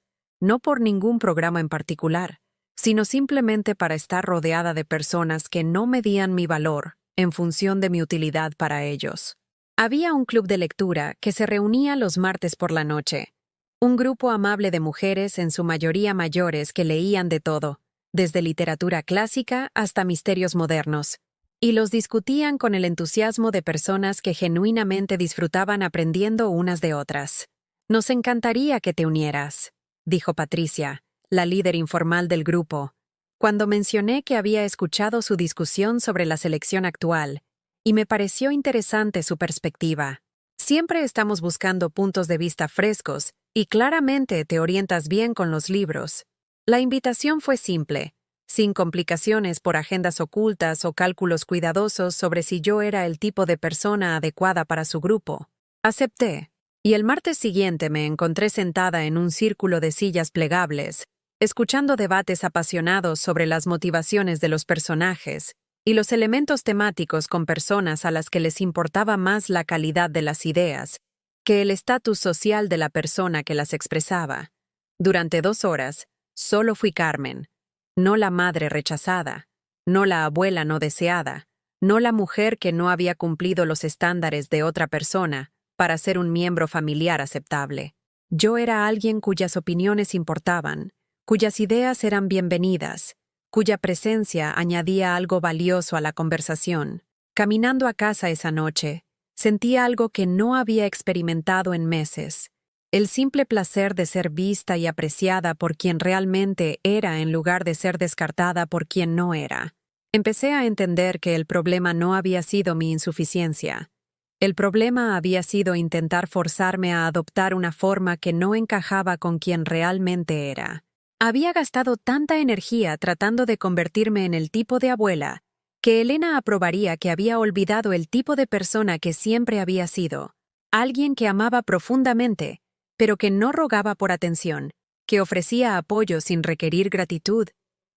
no por ningún programa en particular, sino simplemente para estar rodeada de personas que no medían mi valor en función de mi utilidad para ellos. Había un club de lectura que se reunía los martes por la noche, un grupo amable de mujeres, en su mayoría mayores, que leían de todo, desde literatura clásica hasta misterios modernos, y los discutían con el entusiasmo de personas que genuinamente disfrutaban aprendiendo unas de otras. «Nos encantaría que te unieras», dijo Patricia, la líder informal del grupo, cuando mencioné que había escuchado su discusión sobre la selección actual, y me pareció interesante su perspectiva. Siempre estamos buscando puntos de vista frescos, y claramente te orientas bien con los libros. La invitación fue simple, sin complicaciones por agendas ocultas o cálculos cuidadosos sobre si yo era el tipo de persona adecuada para su grupo. Acepté, y el martes siguiente me encontré sentada en un círculo de sillas plegables, escuchando debates apasionados sobre las motivaciones de los personajes y los elementos temáticos con personas a las que les importaba más la calidad de las ideas que el estatus social de la persona que las expresaba. Durante 2 horas, solo fui Carmen, no la madre rechazada, no la abuela no deseada, no la mujer que no había cumplido los estándares de otra persona para ser un miembro familiar aceptable. Yo era alguien cuyas opiniones importaban, cuyas ideas eran bienvenidas, cuya presencia añadía algo valioso a la conversación. Caminando a casa esa noche, sentí algo que no había experimentado en meses: el simple placer de ser vista y apreciada por quien realmente era en lugar de ser descartada por quien no era. Empecé a entender que el problema no había sido mi insuficiencia. El problema había sido intentar forzarme a adoptar una forma que no encajaba con quien realmente era. Había gastado tanta energía tratando de convertirme en el tipo de abuela que Elena aprobaría que había olvidado el tipo de persona que siempre había sido. Alguien que amaba profundamente, pero que no rogaba por atención, que ofrecía apoyo sin requerir gratitud,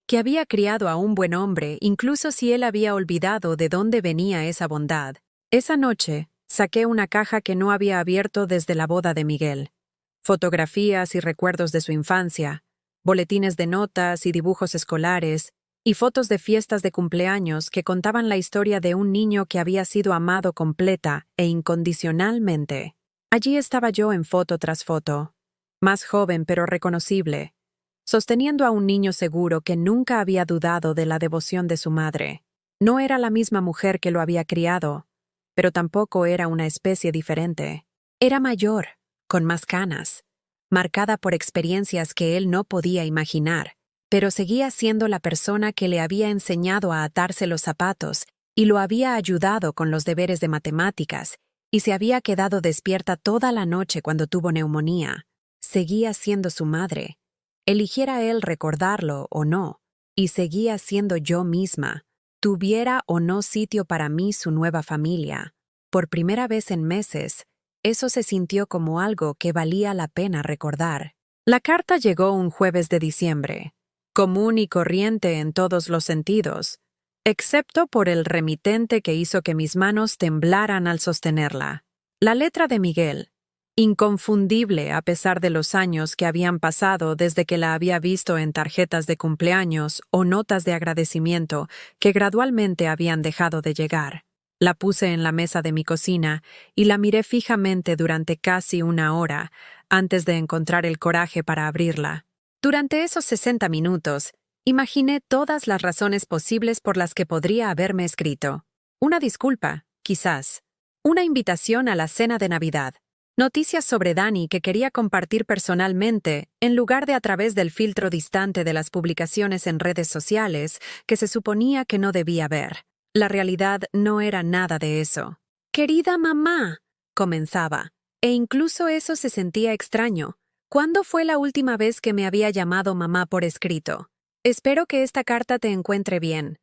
que había criado a un buen hombre incluso si él había olvidado de dónde venía esa bondad. Esa noche, saqué una caja que no había abierto desde la boda de Miguel. Fotografías y recuerdos de su infancia, boletines de notas y dibujos escolares, y fotos de fiestas de cumpleaños que contaban la historia de un niño que había sido amado completa e incondicionalmente. Allí estaba yo en foto tras foto, más joven pero reconocible, sosteniendo a un niño seguro que nunca había dudado de la devoción de su madre. No era la misma mujer que lo había criado, pero tampoco era una especie diferente. Era mayor, con más canas, marcada por experiencias que él no podía imaginar, pero seguía siendo la persona que le había enseñado a atarse los zapatos y lo había ayudado con los deberes de matemáticas, y se había quedado despierta toda la noche cuando tuvo neumonía. Seguía siendo su madre, eligiera él recordarlo o no, y seguía siendo yo misma, tuviera o no sitio para mí su nueva familia. Por primera vez en meses, eso se sintió como algo que valía la pena recordar. La carta llegó un jueves de diciembre, común y corriente en todos los sentidos, excepto por el remitente que hizo que mis manos temblaran al sostenerla. La letra de Miguel, inconfundible a pesar de los años que habían pasado desde que la había visto en tarjetas de cumpleaños o notas de agradecimiento que gradualmente habían dejado de llegar. La puse en la mesa de mi cocina y la miré fijamente durante casi una hora antes de encontrar el coraje para abrirla. Durante esos 60 minutos, imaginé todas las razones posibles por las que podría haberme escrito. Una disculpa, quizás. Una invitación a la cena de Navidad. Noticias sobre Dani que quería compartir personalmente, en lugar de a través del filtro distante de las publicaciones en redes sociales que se suponía que no debía ver. La realidad no era nada de eso. «Querida mamá», comenzaba, e incluso eso se sentía extraño. ¿Cuándo fue la última vez que me había llamado mamá por escrito? Espero que esta carta te encuentre bien.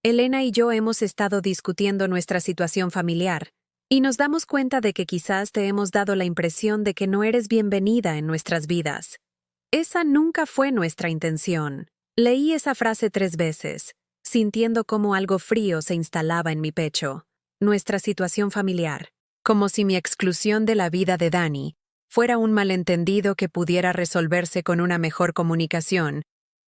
Elena y yo hemos estado discutiendo nuestra situación familiar, y nos damos cuenta de que quizás te hemos dado la impresión de que no eres bienvenida en nuestras vidas. Esa nunca fue nuestra intención. Leí esa frase 3 veces, sintiendo cómo algo frío se instalaba en mi pecho. Nuestra situación familiar, como si mi exclusión de la vida de Dani fuera un malentendido que pudiera resolverse con una mejor comunicación,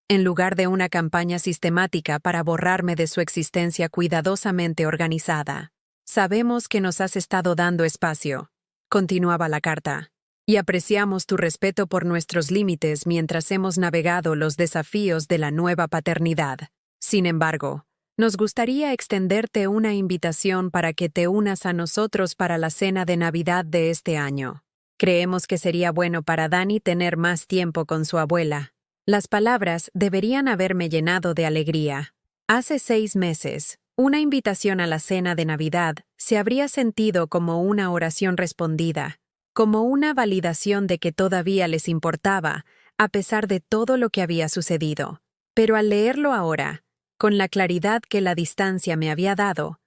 en lugar de una campaña sistemática para borrarme de su existencia cuidadosamente organizada. Sabemos que nos has estado dando espacio, continuaba la carta, y apreciamos tu respeto por nuestros límites mientras hemos navegado los desafíos de la nueva paternidad. Sin embargo, nos gustaría extenderte una invitación para que te unas a nosotros para la cena de Navidad de este año. Creemos que sería bueno para Dani tener más tiempo con su abuela. Las palabras deberían haberme llenado de alegría. Hace 6 meses, una invitación a la cena de Navidad se habría sentido como una oración respondida, como una validación de que todavía les importaba, a pesar de todo lo que había sucedido. Pero al leerlo ahora, con la claridad que la distancia me había dado,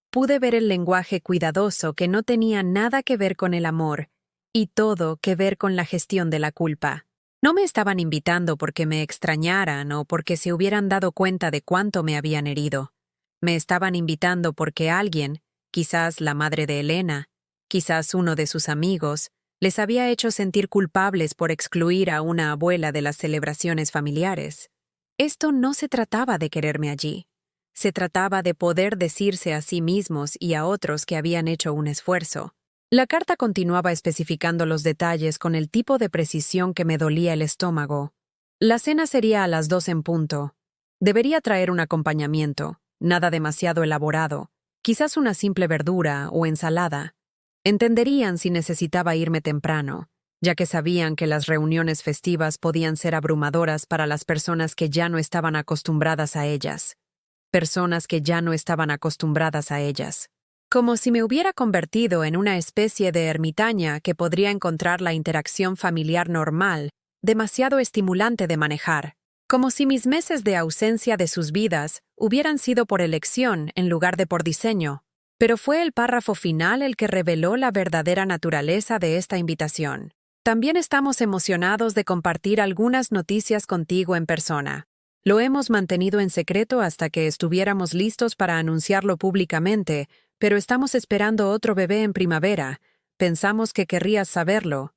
pude ver el lenguaje cuidadoso que no tenía nada que ver con el amor y todo que ver con la gestión de la culpa. No me estaban invitando porque me extrañaran o porque se hubieran dado cuenta de cuánto me habían herido. Me estaban invitando porque alguien, quizás la madre de Elena, quizás uno de sus amigos, les había hecho sentir culpables por excluir a una abuela de las celebraciones familiares. Esto no se trataba de quererme allí. Se trataba de poder decirse a sí mismos y a otros que habían hecho un esfuerzo. La carta continuaba especificando los detalles con el tipo de precisión que me dolía el estómago. La cena sería a las 2 en punto. Debería traer un acompañamiento, nada demasiado elaborado, quizás una simple verdura o ensalada. Entenderían si necesitaba irme temprano, ya que sabían que las reuniones festivas podían ser abrumadoras para las personas que ya no estaban acostumbradas a ellas. Personas que ya no estaban acostumbradas a ellas. Como si me hubiera convertido en una especie de ermitaña que podría encontrar la interacción familiar normal, demasiado estimulante de manejar. Como si mis meses de ausencia de sus vidas hubieran sido por elección en lugar de por diseño. Pero fue el párrafo final el que reveló la verdadera naturaleza de esta invitación. También estamos emocionados de compartir algunas noticias contigo en persona. Lo hemos mantenido en secreto hasta que estuviéramos listos para anunciarlo públicamente, pero estamos esperando otro bebé en primavera. Pensamos que querrías saberlo.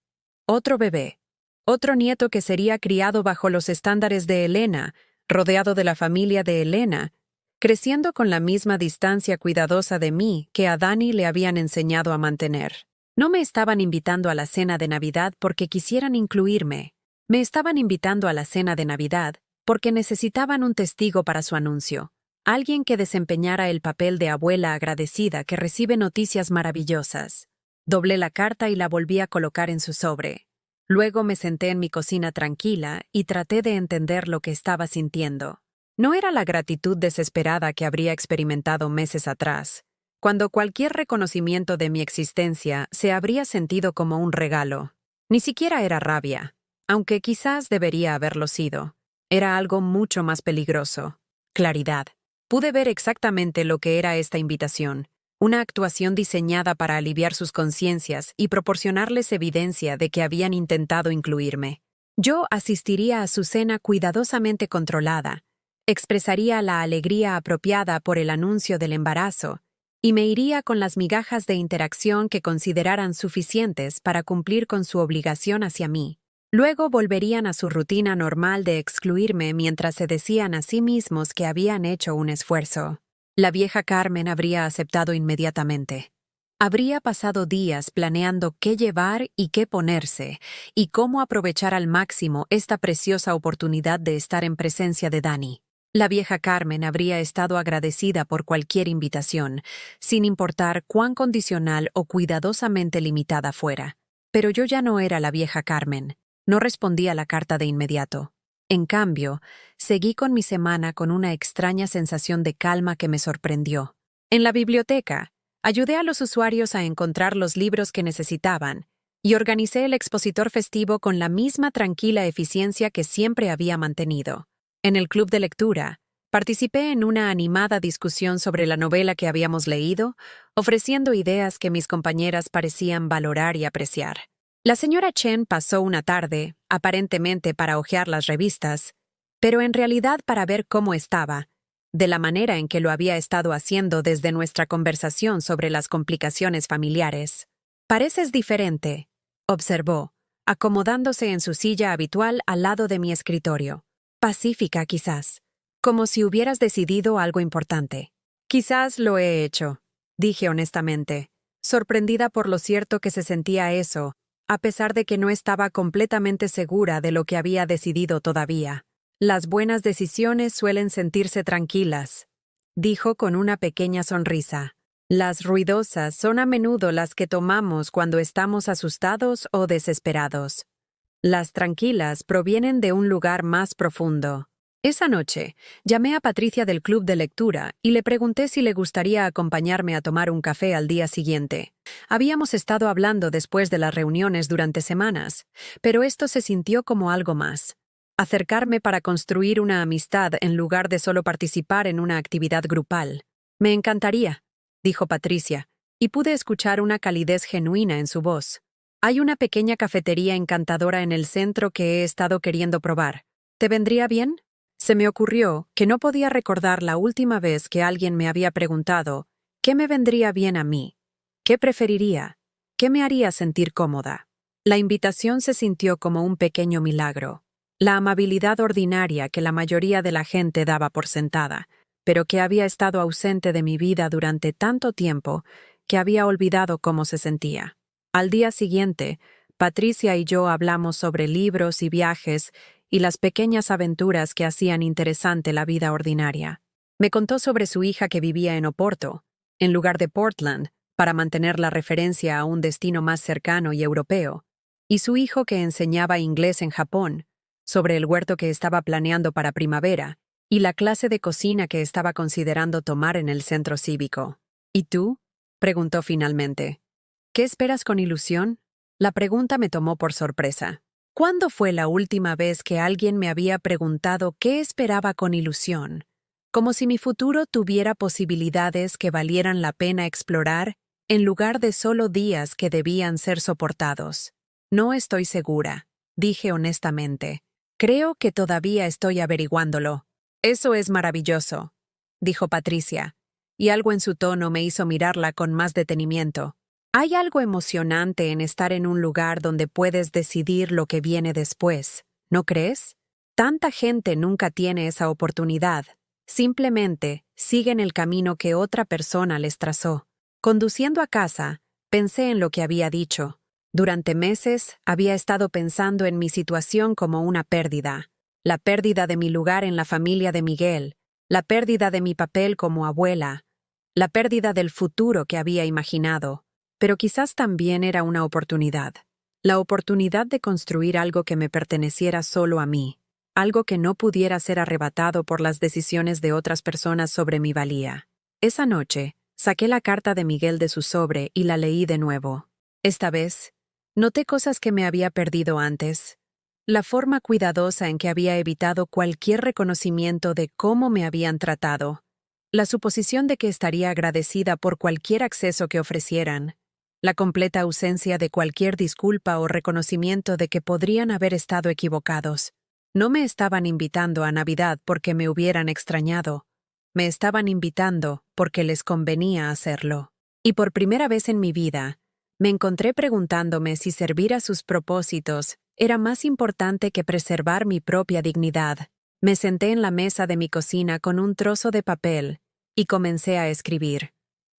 Otro bebé. Otro nieto que sería criado bajo los estándares de Elena, rodeado de la familia de Elena, creciendo con la misma distancia cuidadosa de mí que a Dani le habían enseñado a mantener. No me estaban invitando a la cena de Navidad porque quisieran incluirme. Me estaban invitando a la cena de Navidad porque necesitaban un testigo para su anuncio. Alguien que desempeñara el papel de abuela agradecida que recibe noticias maravillosas. Doblé la carta y la volví a colocar en su sobre. Luego me senté en mi cocina tranquila y traté de entender lo que estaba sintiendo. No era la gratitud desesperada que habría experimentado meses atrás, cuando cualquier reconocimiento de mi existencia se habría sentido como un regalo. Ni siquiera era rabia, aunque quizás debería haberlo sido. Era algo mucho más peligroso. Claridad. Pude ver exactamente lo que era esta invitación, una actuación diseñada para aliviar sus conciencias y proporcionarles evidencia de que habían intentado incluirme. Yo asistiría a su cena cuidadosamente controlada, expresaría la alegría apropiada por el anuncio del embarazo, y me iría con las migajas de interacción que consideraran suficientes para cumplir con su obligación hacia mí. Luego volverían a su rutina normal de excluirme mientras se decían a sí mismos que habían hecho un esfuerzo. La vieja Carmen habría aceptado inmediatamente. Habría pasado días planeando qué llevar y qué ponerse, y cómo aprovechar al máximo esta preciosa oportunidad de estar en presencia de Dani. La vieja Carmen habría estado agradecida por cualquier invitación, sin importar cuán condicional o cuidadosamente limitada fuera. Pero yo ya no era la vieja Carmen. No respondí a la carta de inmediato. En cambio, seguí con mi semana con una extraña sensación de calma que me sorprendió. En la biblioteca, ayudé a los usuarios a encontrar los libros que necesitaban y organicé el expositor festivo con la misma tranquila eficiencia que siempre había mantenido. En el club de lectura, participé en una animada discusión sobre la novela que habíamos leído, ofreciendo ideas que mis compañeras parecían valorar y apreciar. La señora Chen pasó una tarde, aparentemente para hojear las revistas, pero en realidad para ver cómo estaba, de la manera en que lo había estado haciendo desde nuestra conversación sobre las complicaciones familiares. «Pareces diferente», observó, acomodándose en su silla habitual al lado de mi escritorio. «Pacífica, quizás. Como si hubieras decidido algo importante». «Quizás lo he hecho», dije honestamente, sorprendida por lo cierto que se sentía eso, a pesar de que no estaba completamente segura de lo que había decidido todavía. «Las buenas decisiones suelen sentirse tranquilas», dijo con una pequeña sonrisa. «Las ruidosas son a menudo las que tomamos cuando estamos asustados o desesperados. Las tranquilas provienen de un lugar más profundo». Esa noche, llamé a Patricia del club de lectura y le pregunté si le gustaría acompañarme a tomar un café al día siguiente. Habíamos estado hablando después de las reuniones durante semanas, pero esto se sintió como algo más. Acercarme para construir una amistad en lugar de solo participar en una actividad grupal. «Me encantaría», dijo Patricia, y pude escuchar una calidez genuina en su voz. «Hay una pequeña cafetería encantadora en el centro que he estado queriendo probar. ¿Te vendría bien?» Se me ocurrió que no podía recordar la última vez que alguien me había preguntado ¿qué me vendría bien a mí? ¿Qué preferiría? ¿Qué me haría sentir cómoda? La invitación se sintió como un pequeño milagro. La amabilidad ordinaria que la mayoría de la gente daba por sentada, pero que había estado ausente de mi vida durante tanto tiempo que había olvidado cómo se sentía. Al día siguiente, Patricia y yo hablamos sobre libros y viajes y las pequeñas aventuras que hacían interesante la vida ordinaria. Me contó sobre su hija que vivía en Oporto, en lugar de Portland, para mantener la referencia a un destino más cercano y europeo, y su hijo que enseñaba inglés en Japón, sobre el huerto que estaba planeando para primavera, y la clase de cocina que estaba considerando tomar en el centro cívico. ¿Y tú?, preguntó finalmente. ¿Qué esperas con ilusión? La pregunta me tomó por sorpresa. ¿Cuándo fue la última vez que alguien me había preguntado qué esperaba con ilusión? como si mi futuro tuviera posibilidades que valieran la pena explorar en lugar de solo días que debían ser soportados. No estoy segura, dije honestamente. Creo que todavía estoy averiguándolo. Eso es maravilloso, dijo Patricia, y algo en su tono me hizo mirarla con más detenimiento. Hay algo emocionante en estar en un lugar donde puedes decidir lo que viene después, ¿no crees? Tanta gente nunca tiene esa oportunidad. Simplemente siguen el camino que otra persona les trazó. Conduciendo a casa, pensé en lo que había dicho. Durante meses había estado pensando en mi situación como una pérdida. La pérdida de mi lugar en la familia de Miguel, la pérdida de mi papel como abuela, la pérdida del futuro que había imaginado. Pero quizás también era una oportunidad. La oportunidad de construir algo que me perteneciera solo a mí. Algo que no pudiera ser arrebatado por las decisiones de otras personas sobre mi valía. Esa noche, saqué la carta de Miguel de su sobre y la leí de nuevo. Esta vez, noté cosas que me había perdido antes. La forma cuidadosa en que había evitado cualquier reconocimiento de cómo me habían tratado. La suposición de que estaría agradecida por cualquier acceso que ofrecieran. La completa ausencia de cualquier disculpa o reconocimiento de que podrían haber estado equivocados. No me estaban invitando a Navidad porque me hubieran extrañado. Me estaban invitando porque les convenía hacerlo. Y por primera vez en mi vida, me encontré preguntándome si servir a sus propósitos era más importante que preservar mi propia dignidad. Me senté en la mesa de mi cocina con un trozo de papel y comencé a escribir.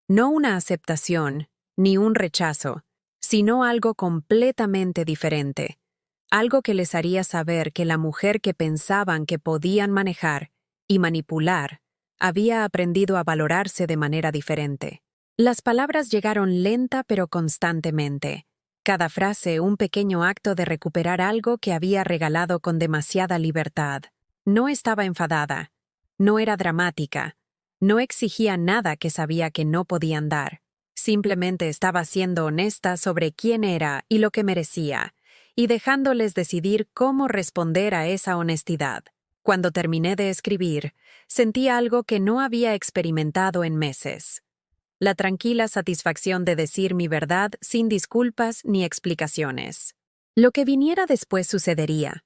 No una aceptación, ni un rechazo, sino algo completamente diferente. Algo que les haría saber que la mujer que pensaban que podían manejar y manipular había aprendido a valorarse de manera diferente. Las palabras llegaron lenta pero constantemente. Cada frase un pequeño acto de recuperar algo que había regalado con demasiada libertad. No estaba enfadada. No era dramática. No exigía nada que sabía que no podían dar. Simplemente estaba siendo honesta sobre quién era y lo que merecía, y dejándoles decidir cómo responder a esa honestidad. Cuando terminé de escribir, sentí algo que no había experimentado en meses. La tranquila satisfacción de decir mi verdad sin disculpas ni explicaciones. Lo que viniera después sucedería,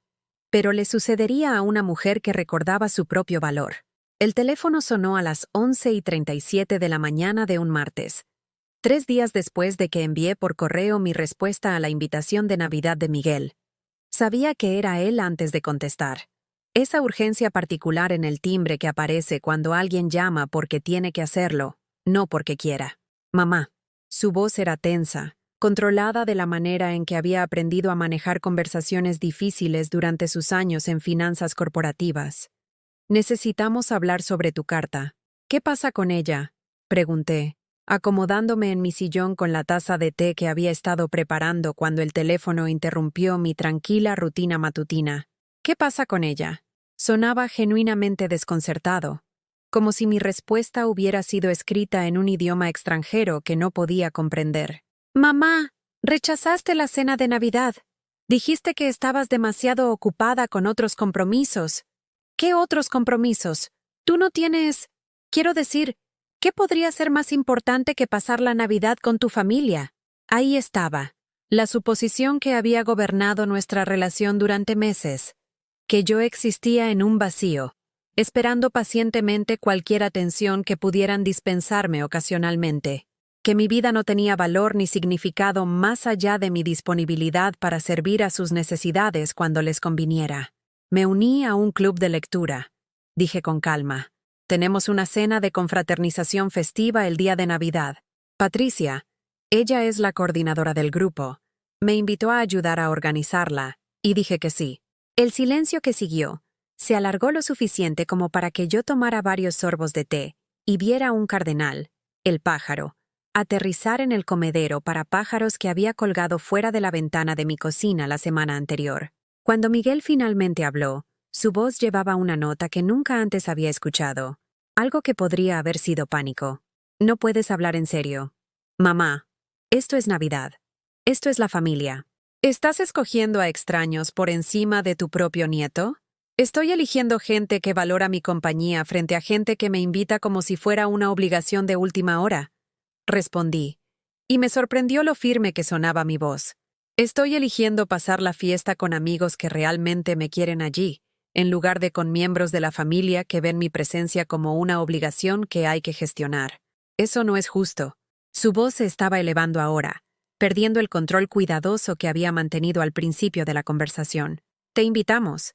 pero le sucedería a una mujer que recordaba su propio valor. El teléfono sonó a las 11:37 de la mañana de un martes, 3 días después de que envié por correo mi respuesta a la invitación de Navidad de Miguel. Sabía que era él antes de contestar. Esa urgencia particular en el timbre que aparece cuando alguien llama porque tiene que hacerlo, no porque quiera. Mamá. Su voz era tensa, controlada de la manera en que había aprendido a manejar conversaciones difíciles durante sus años en finanzas corporativas. Necesitamos hablar sobre tu carta. ¿Qué pasa con ella? Pregunté, acomodándome en mi sillón con la taza de té que había estado preparando cuando el teléfono interrumpió mi tranquila rutina matutina. ¿Qué pasa con ella? Sonaba genuinamente desconcertado, como si mi respuesta hubiera sido escrita en un idioma extranjero que no podía comprender. Mamá, rechazaste la cena de Navidad. Dijiste que estabas demasiado ocupada con otros compromisos. ¿Qué otros compromisos? Tú no tienes... Quiero decir, ¿qué podría ser más importante que pasar la Navidad con tu familia? Ahí estaba, la suposición que había gobernado nuestra relación durante meses, que yo existía en un vacío, esperando pacientemente cualquier atención que pudieran dispensarme ocasionalmente, que mi vida no tenía valor ni significado más allá de mi disponibilidad para servir a sus necesidades cuando les conviniera. Me uní a un club de lectura, dije con calma. Tenemos una cena de confraternización festiva el día de Navidad. Patricia, ella es la coordinadora del grupo, me invitó a ayudar a organizarla, y dije que sí. El silencio que siguió se alargó lo suficiente como para que yo tomara varios sorbos de té y viera un cardenal, el pájaro, aterrizar en el comedero para pájaros que había colgado fuera de la ventana de mi cocina la semana anterior. Cuando Miguel finalmente habló, su voz llevaba una nota que nunca antes había escuchado. Algo que podría haber sido pánico. No puedes hablar en serio. Mamá, esto es Navidad. Esto es la familia. ¿Estás escogiendo a extraños por encima de tu propio nieto? Estoy eligiendo gente que valora mi compañía frente a gente que me invita como si fuera una obligación de última hora, respondí, y me sorprendió lo firme que sonaba mi voz. Estoy eligiendo pasar la fiesta con amigos que realmente me quieren allí, en lugar de con miembros de la familia que ven mi presencia como una obligación que hay que gestionar. Eso no es justo. Su voz se estaba elevando ahora, perdiendo el control cuidadoso que había mantenido al principio de la conversación. Te invitamos.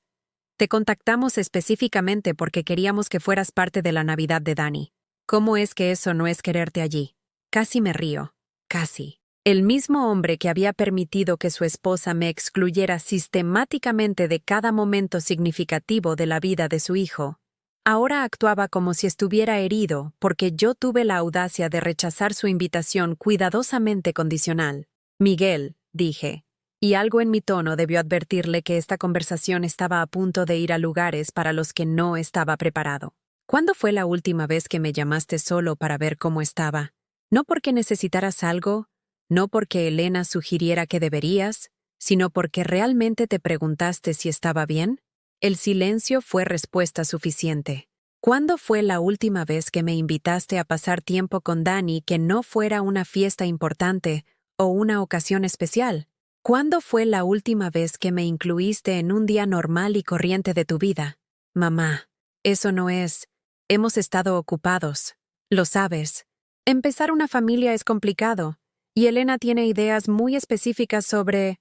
Te contactamos específicamente porque queríamos que fueras parte de la Navidad de Dani. ¿Cómo es que eso no es quererte allí? Casi me río. Casi. El mismo hombre que había permitido que su esposa me excluyera sistemáticamente de cada momento significativo de la vida de su hijo, ahora actuaba como si estuviera herido porque yo tuve la audacia de rechazar su invitación cuidadosamente condicional. Miguel, dije, y algo en mi tono debió advertirle que esta conversación estaba a punto de ir a lugares para los que no estaba preparado. ¿Cuándo fue la última vez que me llamaste solo para ver cómo estaba? No porque necesitaras algo, no porque Elena sugiriera que deberías, sino porque realmente te preguntaste si estaba bien. El silencio fue respuesta suficiente. ¿Cuándo fue la última vez que me invitaste a pasar tiempo con Dani que no fuera una fiesta importante o una ocasión especial? ¿Cuándo fue la última vez que me incluiste en un día normal y corriente de tu vida? Mamá, eso no es. Hemos estado ocupados. Lo sabes. Empezar una familia es complicado, y Elena tiene ideas muy específicas sobre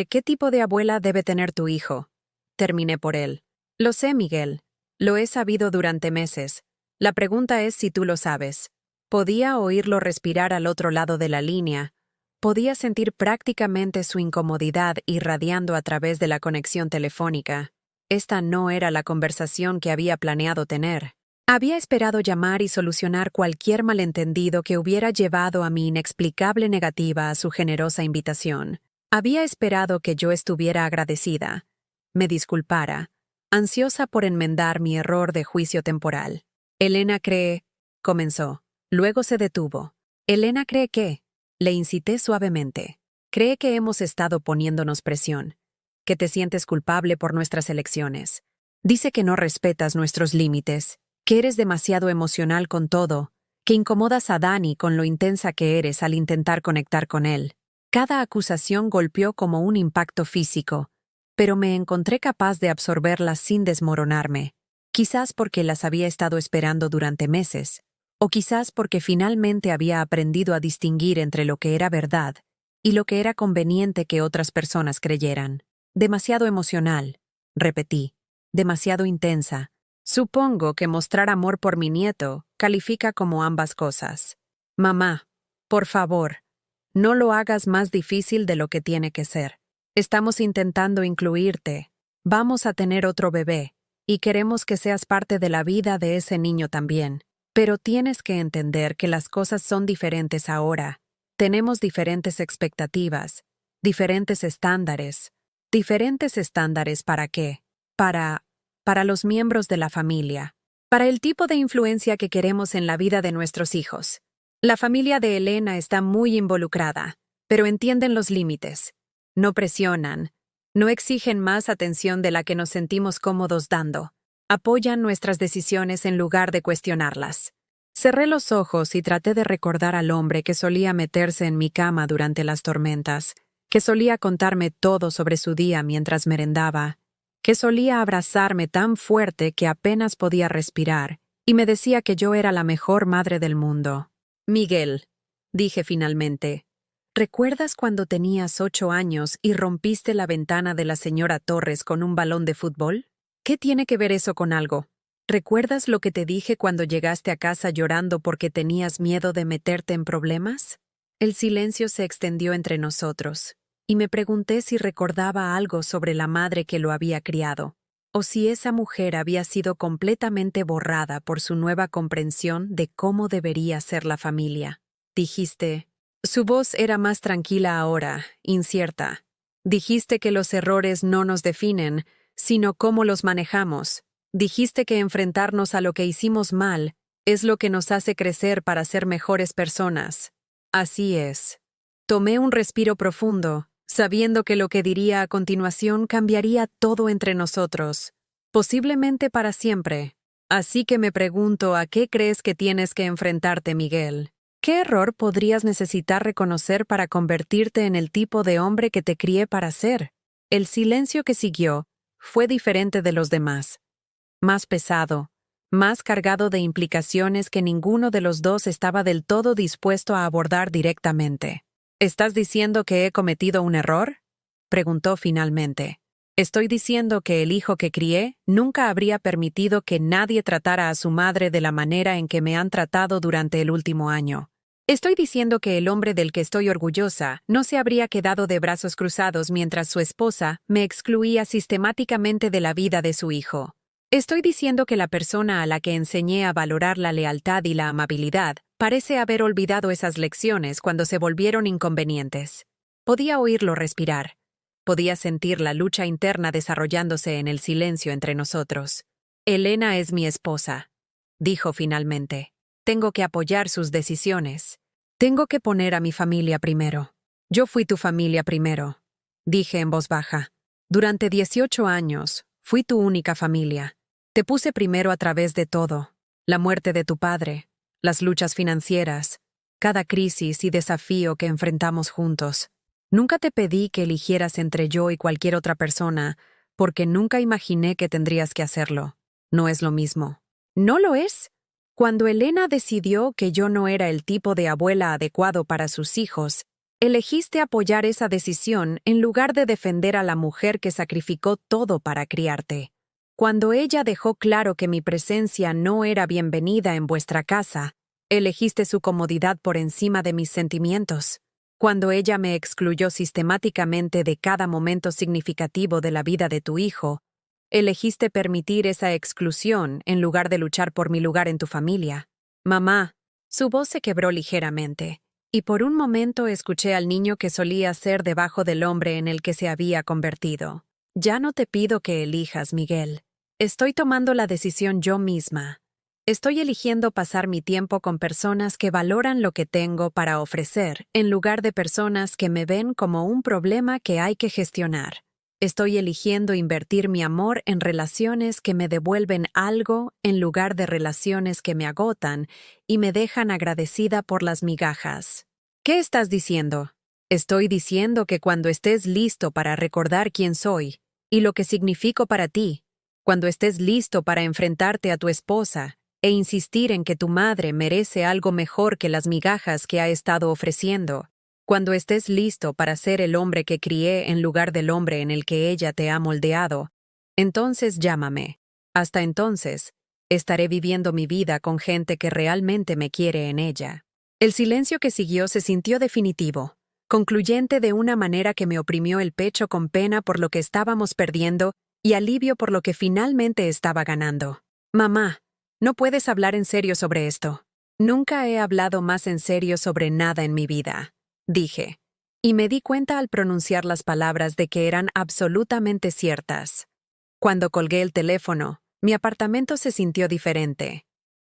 qué tipo de abuela debe tener tu hijo. Terminé por él. Lo sé, Miguel. Lo he sabido durante meses. La pregunta es si tú lo sabes. Podía oírlo respirar al otro lado de la línea. Podía sentir prácticamente su incomodidad irradiando a través de la conexión telefónica. Esta no era la conversación que había planeado tener. Había esperado llamar y solucionar cualquier malentendido que hubiera llevado a mi inexplicable negativa a su generosa invitación. Había esperado que yo estuviera agradecida, me disculpara, ansiosa por enmendar mi error de juicio temporal. Elena cree, comenzó. Luego se detuvo. Elena cree que, le incité suavemente, cree que hemos estado poniéndonos presión, que te sientes culpable por nuestras elecciones. Dice que no respetas nuestros límites, que eres demasiado emocional con todo, que incomodas a Dani con lo intensa que eres al intentar conectar con él. Cada acusación golpeó como un impacto físico, pero me encontré capaz de absorberlas sin desmoronarme, quizás porque las había estado esperando durante meses, o quizás porque finalmente había aprendido a distinguir entre lo que era verdad y lo que era conveniente que otras personas creyeran. Demasiado emocional, repetí, demasiado intensa. Supongo que mostrar amor por mi nieto califica como ambas cosas. Mamá, por favor, no lo hagas más difícil de lo que tiene que ser. Estamos intentando incluirte. Vamos a tener otro bebé, y queremos que seas parte de la vida de ese niño también. Pero tienes que entender que las cosas son diferentes ahora. Tenemos diferentes expectativas, diferentes estándares. ¿Diferentes estándares para qué? Para los miembros de la familia, para el tipo de influencia que queremos en la vida de nuestros hijos. La familia de Elena está muy involucrada, pero entienden los límites. No presionan, no exigen más atención de la que nos sentimos cómodos dando. Apoyan nuestras decisiones en lugar de cuestionarlas. Cerré los ojos y traté de recordar al hombre que solía meterse en mi cama durante las tormentas, que solía contarme todo sobre su día mientras merendaba, que solía abrazarme tan fuerte que apenas podía respirar, y me decía que yo era la mejor madre del mundo. Miguel, dije finalmente, ¿recuerdas cuando tenías 8 años y rompiste la ventana de la señora Torres con un balón de fútbol? ¿Qué tiene que ver eso con algo? ¿Recuerdas lo que te dije cuando llegaste a casa llorando porque tenías miedo de meterte en problemas? El silencio se extendió entre nosotros, y me pregunté si recordaba algo sobre la madre que lo había criado, o si esa mujer había sido completamente borrada por su nueva comprensión de cómo debería ser la familia. Dijiste, su voz era más tranquila ahora, incierta. Dijiste que los errores no nos definen, sino cómo los manejamos. Dijiste que enfrentarnos a lo que hicimos mal es lo que nos hace crecer para ser mejores personas. Así es. Tomé un respiro profundo, sabiendo que lo que diría a continuación cambiaría todo entre nosotros. Posiblemente para siempre. Así que me pregunto, ¿a qué crees que tienes que enfrentarte, Miguel? ¿Qué error podrías necesitar reconocer para convertirte en el tipo de hombre que te crié para ser? El silencio que siguió fue diferente de los demás. Más pesado, más cargado de implicaciones que ninguno de los dos estaba del todo dispuesto a abordar directamente. ¿Estás diciendo que he cometido un error?, preguntó finalmente. Estoy diciendo que el hijo que crié nunca habría permitido que nadie tratara a su madre de la manera en que me han tratado durante el último año. Estoy diciendo que el hombre del que estoy orgullosa no se habría quedado de brazos cruzados mientras su esposa me excluía sistemáticamente de la vida de su hijo. Estoy diciendo que la persona a la que enseñé a valorar la lealtad y la amabilidad parece haber olvidado esas lecciones cuando se volvieron inconvenientes. Podía oírlo respirar. Podía sentir la lucha interna desarrollándose en el silencio entre nosotros. Elena es mi esposa, dijo finalmente. Tengo que apoyar sus decisiones. Tengo que poner a mi familia primero. Yo fui tu familia primero, dije en voz baja. Durante 18 años, fui tu única familia. Te puse primero a través de todo. La muerte de tu padre, las luchas financieras, cada crisis y desafío que enfrentamos juntos. Nunca te pedí que eligieras entre yo y cualquier otra persona, porque nunca imaginé que tendrías que hacerlo. No es lo mismo. ¿No lo es? Cuando Elena decidió que yo no era el tipo de abuela adecuado para sus hijos, elegiste apoyar esa decisión en lugar de defender a la mujer que sacrificó todo para criarte. Cuando ella dejó claro que mi presencia no era bienvenida en vuestra casa, elegiste su comodidad por encima de mis sentimientos. Cuando ella me excluyó sistemáticamente de cada momento significativo de la vida de tu hijo, elegiste permitir esa exclusión en lugar de luchar por mi lugar en tu familia. Mamá, su voz se quebró ligeramente, y por un momento escuché al niño que solía ser debajo del hombre en el que se había convertido. Ya no te pido que elijas, Miguel. Estoy tomando la decisión yo misma. Estoy eligiendo pasar mi tiempo con personas que valoran lo que tengo para ofrecer, en lugar de personas que me ven como un problema que hay que gestionar. Estoy eligiendo invertir mi amor en relaciones que me devuelven algo en lugar de relaciones que me agotan y me dejan agradecida por las migajas. ¿Qué estás diciendo? Estoy diciendo que cuando estés listo para recordar quién soy y lo que significo para ti, cuando estés listo para enfrentarte a tu esposa e insistir en que tu madre merece algo mejor que las migajas que ha estado ofreciendo, cuando estés listo para ser el hombre que crié en lugar del hombre en el que ella te ha moldeado, entonces llámame. Hasta entonces, estaré viviendo mi vida con gente que realmente me quiere en ella. El silencio que siguió se sintió definitivo, concluyente de una manera que me oprimió el pecho con pena por lo que estábamos perdiendo y alivio por lo que finalmente estaba ganando. Mamá, no puedes hablar en serio sobre esto. Nunca he hablado más en serio sobre nada en mi vida, dije, y me di cuenta al pronunciar las palabras de que eran absolutamente ciertas. Cuando colgué el teléfono, mi apartamento se sintió diferente.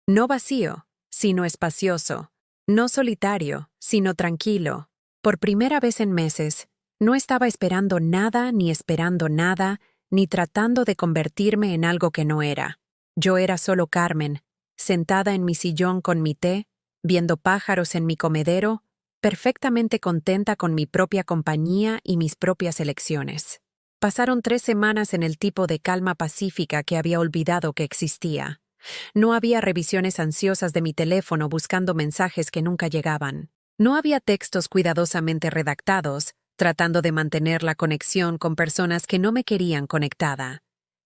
No vacío, sino espacioso. No solitario, sino tranquilo. Por primera vez en meses, no estaba esperando nada, ni tratando de convertirme en algo que no era. Yo era solo Carmen, sentada en mi sillón con mi té, viendo pájaros en mi comedero, perfectamente contenta con mi propia compañía y mis propias elecciones. Pasaron 3 semanas en el tipo de calma pacífica que había olvidado que existía. No había revisiones ansiosas de mi teléfono buscando mensajes que nunca llegaban. No había textos cuidadosamente redactados, tratando de mantener la conexión con personas que no me querían conectada.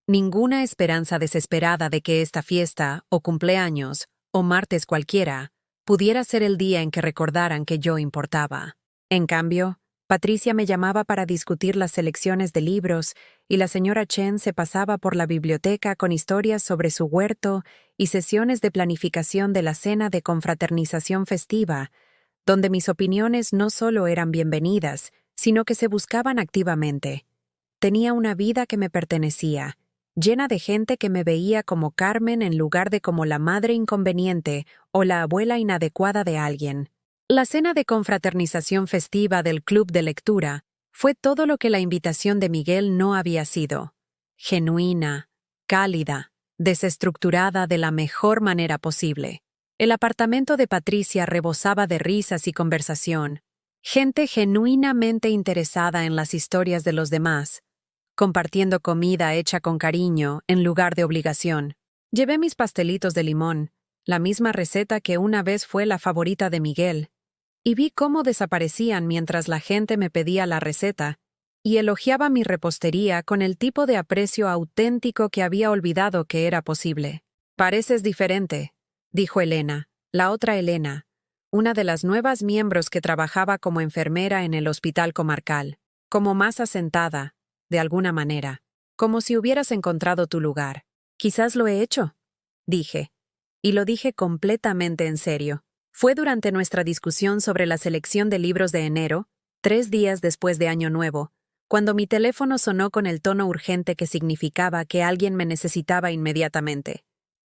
Ninguna esperanza desesperada de que esta fiesta, o cumpleaños, o martes cualquiera, pudiera ser el día en que recordaran que yo importaba. En cambio, Patricia me llamaba para discutir las selecciones de libros y la señora Chen se pasaba por la biblioteca con historias sobre su huerto y sesiones de planificación de la cena de confraternización festiva, donde mis opiniones no solo eran bienvenidas, sino que se buscaban activamente. Tenía una vida que me pertenecía, llena de gente que me veía como Carmen en lugar de como la madre inconveniente o la abuela inadecuada de alguien. La cena de confraternización festiva del club de lectura fue todo lo que la invitación de Miguel no había sido. Genuina, cálida, desestructurada de la mejor manera posible. El apartamento de Patricia rebosaba de risas y conversación, gente genuinamente interesada en las historias de los demás, compartiendo comida hecha con cariño en lugar de obligación. Llevé mis pastelitos de limón, la misma receta que una vez fue la favorita de Miguel, y vi cómo desaparecían mientras la gente me pedía la receta y elogiaba mi repostería con el tipo de aprecio auténtico que había olvidado que era posible. «Pareces diferente», dijo Elena, la otra Elena, una de las nuevas miembros que trabajaba como enfermera en el hospital comarcal, como más asentada, de alguna manera, como si hubieras encontrado tu lugar. «Quizás lo he hecho», dije, y lo dije completamente en serio. Fue durante nuestra discusión sobre la selección de libros de enero, 3 días después de Año Nuevo, cuando mi teléfono sonó con el tono urgente que significaba que alguien me necesitaba inmediatamente.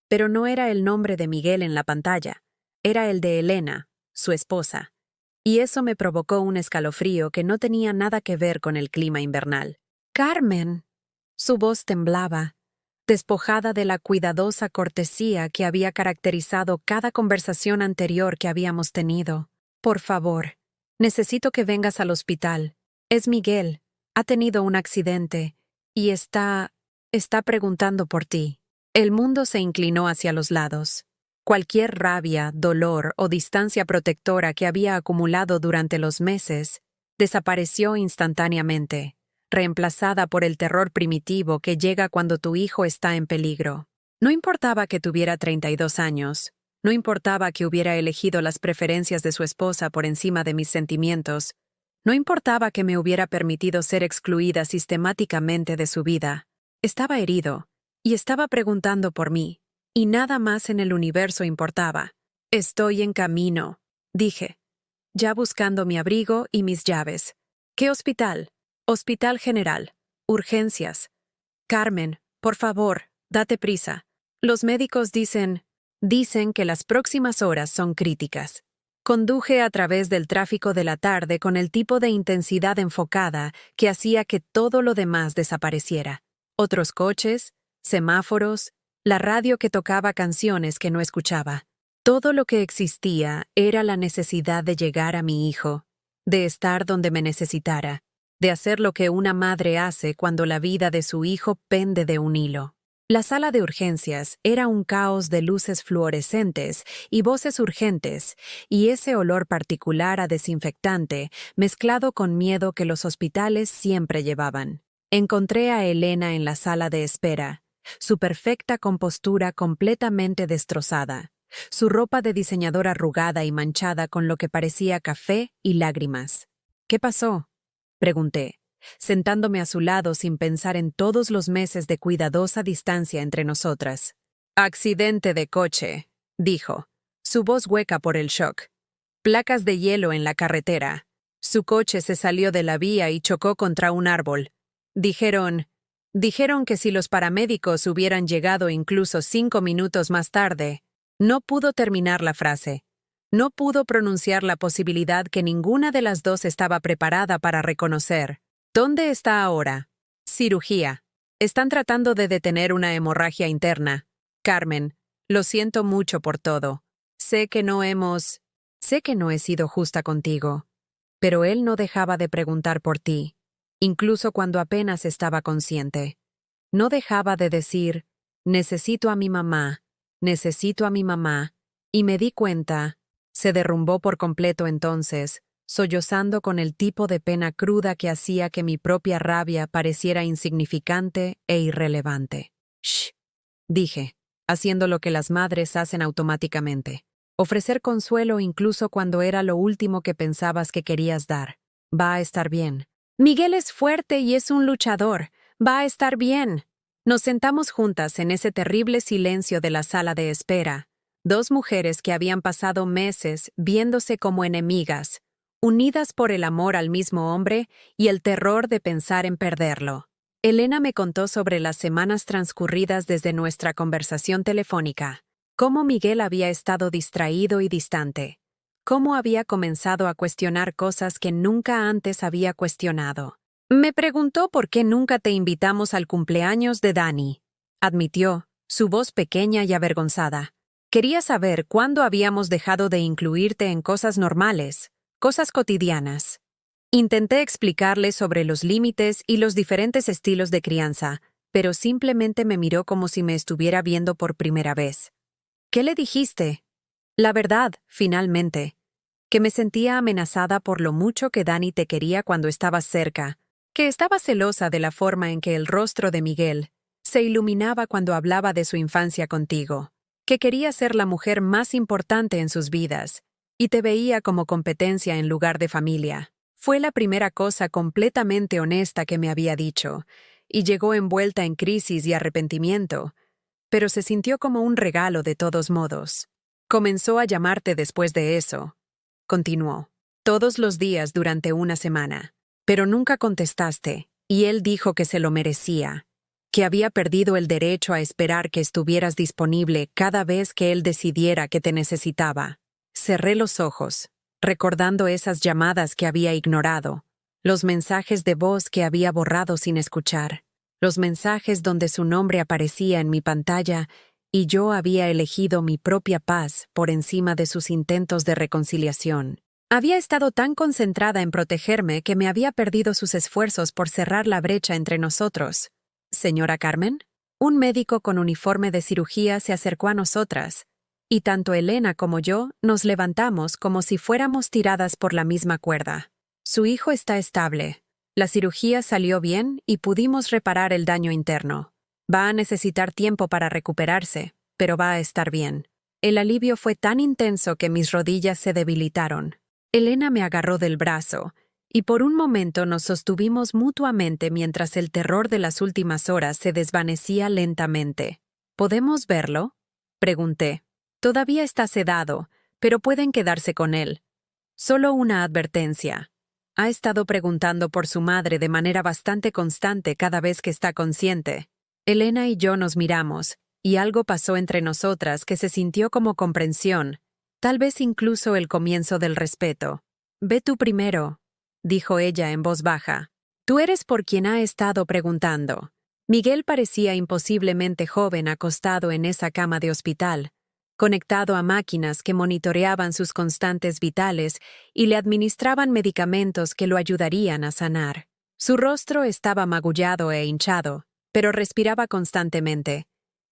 Pero no era el nombre de Miguel en la pantalla, era el de Elena, su esposa, y eso me provocó un escalofrío que no tenía nada que ver con el clima invernal. «Carmen». Su voz temblaba, despojada de la cuidadosa cortesía que había caracterizado cada conversación anterior que habíamos tenido. «Por favor, necesito que vengas al hospital. Es Miguel. Ha tenido un accidente y está preguntando por ti». El mundo se inclinó hacia los lados. Cualquier rabia, dolor o distancia protectora que había acumulado durante los meses desapareció instantáneamente, reemplazada por el terror primitivo que llega cuando tu hijo está en peligro. No importaba que tuviera 32 años, no importaba que hubiera elegido las preferencias de su esposa por encima de mis sentimientos, no importaba que me hubiera permitido ser excluida sistemáticamente de su vida. Estaba herido, y estaba preguntando por mí, y nada más en el universo importaba. «Estoy en camino», dije, ya buscando mi abrigo y mis llaves. «¿Qué hospital?» «Hospital General. Urgencias». «Carmen, por favor, date prisa. Los médicos dicen que las próximas horas son críticas». Conduje a través del tráfico de la tarde con el tipo de intensidad enfocada que hacía que todo lo demás desapareciera. Otros coches, semáforos, la radio que tocaba canciones que no escuchaba. Todo lo que existía era la necesidad de llegar a mi hijo, de estar donde me necesitara, de hacer lo que una madre hace cuando la vida de su hijo pende de un hilo. La sala de urgencias era un caos de luces fluorescentes y voces urgentes, y ese olor particular a desinfectante mezclado con miedo que los hospitales siempre llevaban. Encontré a Elena en la sala de espera, su perfecta compostura completamente destrozada, su ropa de diseñador arrugada y manchada con lo que parecía café y lágrimas. «¿Qué pasó?», pregunté, sentándome a su lado sin pensar en todos los meses de cuidadosa distancia entre nosotras. «Accidente de coche», dijo, su voz hueca por el shock. «Placas de hielo en la carretera. Su coche se salió de la vía y chocó contra un árbol. Dijeron que si los paramédicos hubieran llegado incluso 5 minutos más tarde». No pudo terminar la frase. No pudo pronunciar la posibilidad que ninguna de las dos estaba preparada para reconocer. «¿Dónde está ahora?» «Cirugía. Están tratando de detener una hemorragia interna. Carmen, lo siento mucho por todo. Sé que no he sido justa contigo. Pero él no dejaba de preguntar por ti, incluso cuando apenas estaba consciente. No dejaba de decir, necesito a mi mamá, y me di cuenta». Se derrumbó por completo entonces, sollozando con el tipo de pena cruda que hacía que mi propia rabia pareciera insignificante e irrelevante. «Shh», dije, haciendo lo que las madres hacen automáticamente. Ofrecer consuelo incluso cuando era lo último que pensabas que querías dar. «Va a estar bien. Miguel es fuerte y es un luchador. Va a estar bien». Nos sentamos juntas en ese terrible silencio de la sala de espera, 2 mujeres que habían pasado meses viéndose como enemigas, unidas por el amor al mismo hombre y el terror de pensar en perderlo. Elena me contó sobre las semanas transcurridas desde nuestra conversación telefónica, cómo Miguel había estado distraído y distante, cómo había comenzado a cuestionar cosas que nunca antes había cuestionado. Me preguntó por qué nunca te invitamos al cumpleaños de Dani. admitió, su voz pequeña y avergonzada. Quería saber cuándo habíamos dejado de incluirte en cosas normales, cosas cotidianas. Intenté explicarle sobre los límites y los diferentes estilos de crianza, pero simplemente me miró como si me estuviera viendo por primera vez. ¿Qué le dijiste? La verdad, finalmente. Que me sentía amenazada por lo mucho que Dani te quería cuando estabas cerca, que estaba celosa de la forma en que el rostro de Miguel se iluminaba cuando hablaba de su infancia contigo, que quería ser la mujer más importante en sus vidas, y te veía como competencia en lugar de familia. Fue la primera cosa completamente honesta que me había dicho, y llegó envuelta en crisis y arrepentimiento, pero se sintió como un regalo de todos modos. Comenzó a llamarte después de eso. Continuó. Todos los días durante una semana. Pero nunca contestaste, y él dijo que se lo merecía, que había perdido el derecho a esperar que estuvieras disponible cada vez que él decidiera que te necesitaba. Cerré los ojos, recordando esas llamadas que había ignorado, los mensajes de voz que había borrado sin escuchar, los mensajes donde su nombre aparecía en mi pantalla y yo había elegido mi propia paz por encima de sus intentos de reconciliación. Había estado tan concentrada en protegerme que me había perdido sus esfuerzos por cerrar la brecha entre nosotros. «Señora Carmen», un médico con uniforme de cirugía se acercó a nosotras, y tanto Elena como yo nos levantamos como si fuéramos tiradas por la misma cuerda. Su hijo está estable. La cirugía salió bien y pudimos reparar el daño interno. Va a necesitar tiempo para recuperarse, pero va a estar bien. El alivio fue tan intenso que mis rodillas se debilitaron. Elena me agarró del brazo, y por un momento nos sostuvimos mutuamente mientras el terror de las últimas horas se desvanecía lentamente. ¿Podemos verlo?, pregunté. Todavía está sedado, pero pueden quedarse con él. Solo una advertencia. Ha estado preguntando por su madre de manera bastante constante cada vez que está consciente. Elena y yo nos miramos, y algo pasó entre nosotras que se sintió como comprensión, tal vez incluso el comienzo del respeto. «Ve tú primero», dijo ella en voz baja. «Tú eres por quien ha estado preguntando». Miguel parecía imposiblemente joven acostado en esa cama de hospital, conectado a máquinas que monitoreaban sus constantes vitales y le administraban medicamentos que lo ayudarían a sanar. Su rostro estaba magullado e hinchado, pero respiraba constantemente,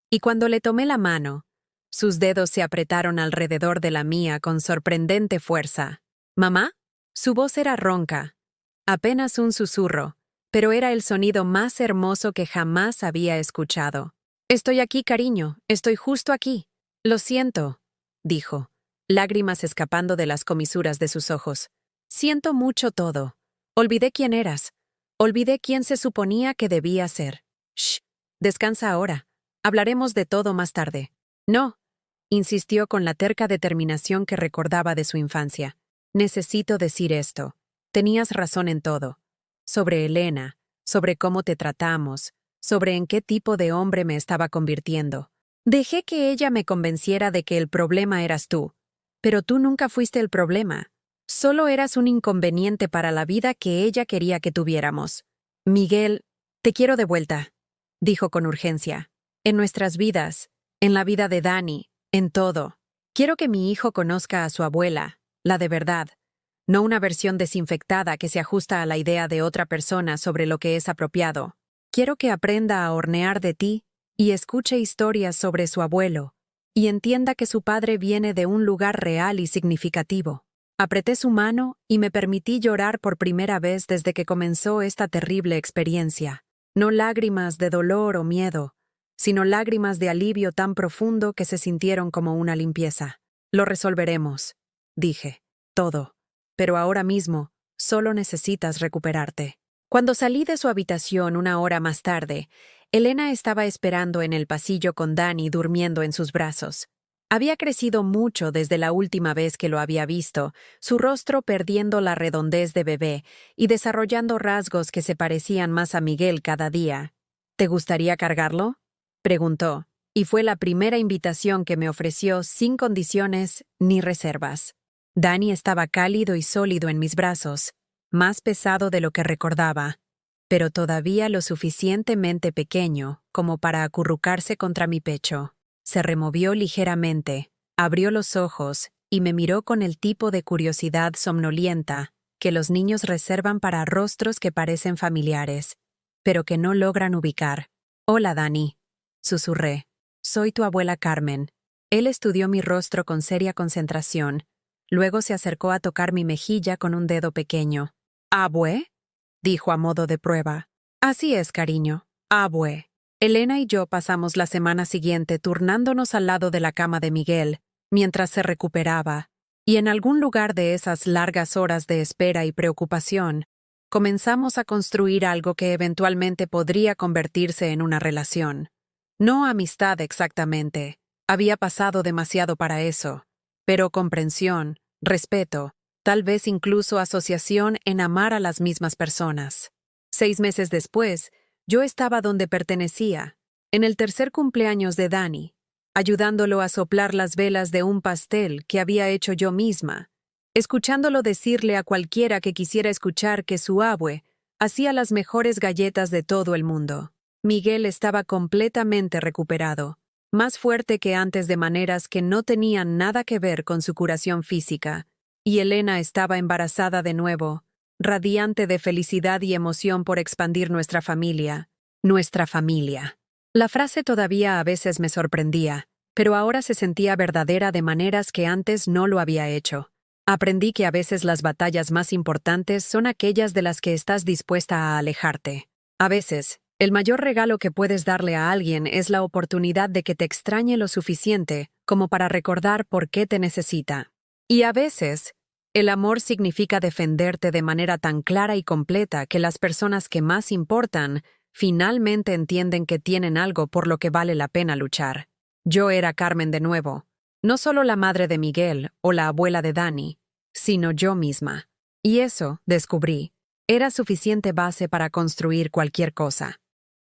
y cuando le tomé la mano, sus dedos se apretaron alrededor de la mía con sorprendente fuerza. «¿Mamá?». Su voz era ronca, apenas un susurro, pero era el sonido más hermoso que jamás había escuchado. «Estoy aquí, cariño, estoy justo aquí». «Lo siento», dijo, lágrimas escapando de las comisuras de sus ojos. «Siento mucho todo. Olvidé quién eras. Olvidé quién se suponía que debía ser. Shh, descansa ahora. Hablaremos de todo más tarde». «No», insistió con la terca determinación que recordaba de su infancia. «Necesito decir esto. Tenías razón en todo. Sobre Elena, sobre cómo te tratamos, sobre en qué tipo de hombre me estaba convirtiendo. Dejé que ella me convenciera de que el problema eras tú. Pero tú nunca fuiste el problema. Solo eras un inconveniente para la vida que ella quería que tuviéramos. Miguel, te quiero de vuelta», dijo con urgencia. «En nuestras vidas, en la vida de Dani, en todo. Quiero que mi hijo conozca a su abuela, la de verdad, no una versión desinfectada que se ajusta a la idea de otra persona sobre lo que es apropiado. Quiero que aprenda a hornear de ti y escuche historias sobre su abuelo, y entienda que su padre viene de un lugar real y significativo». Apreté su mano y me permití llorar por primera vez desde que comenzó esta terrible experiencia. No lágrimas de dolor o miedo, sino lágrimas de alivio tan profundo que se sintieron como una limpieza. «Lo resolveremos», dije. «Todo. Pero ahora mismo, solo necesitas recuperarte». Cuando salí de su habitación una hora más tarde, Elena estaba esperando en el pasillo con Dani durmiendo en sus brazos. Había crecido mucho desde la última vez que lo había visto, su rostro perdiendo la redondez de bebé y desarrollando rasgos que se parecían más a Miguel cada día. «¿Te gustaría cargarlo?», preguntó, y fue la primera invitación que me ofreció sin condiciones ni reservas. Dani estaba cálido y sólido en mis brazos, más pesado de lo que recordaba, pero todavía lo suficientemente pequeño como para acurrucarse contra mi pecho. Se removió ligeramente, abrió los ojos y me miró con el tipo de curiosidad somnolienta que los niños reservan para rostros que parecen familiares, pero que no logran ubicar. «Hola, Dani», susurré. «Soy tu abuela Carmen». Él estudió mi rostro con seria concentración. Luego se acercó a tocar mi mejilla con un dedo pequeño. «¿Abue?», dijo a modo de prueba. «Así es, cariño. Abue». Elena y yo pasamos la semana siguiente turnándonos al lado de la cama de Miguel, mientras se recuperaba, y en algún lugar de esas largas horas de espera y preocupación, comenzamos a construir algo que eventualmente podría convertirse en una relación. No amistad exactamente, había pasado demasiado para eso, pero comprensión, respeto, tal vez incluso asociación en amar a las mismas personas. 6 meses después, yo estaba donde pertenecía, en el tercer cumpleaños de Dani, ayudándolo a soplar las velas de un pastel que había hecho yo misma, escuchándolo decirle a cualquiera que quisiera escuchar que su abue hacía las mejores galletas de todo el mundo. Miguel estaba completamente recuperado, más fuerte que antes de maneras que no tenían nada que ver con su curación física, y Elena estaba embarazada de nuevo, radiante de felicidad y emoción por expandir nuestra familia. Nuestra familia. La frase todavía a veces me sorprendía, pero ahora se sentía verdadera de maneras que antes no lo había hecho. Aprendí que a veces las batallas más importantes son aquellas de las que estás dispuesta a alejarte. A veces, el mayor regalo que puedes darle a alguien es la oportunidad de que te extrañe lo suficiente como para recordar por qué te necesita. Y a veces, el amor significa defenderte de manera tan clara y completa que las personas que más importan finalmente entienden que tienen algo por lo que vale la pena luchar. Yo era Carmen de nuevo, no solo la madre de Miguel o la abuela de Dani, sino yo misma. Y eso, descubrí, era suficiente base para construir cualquier cosa.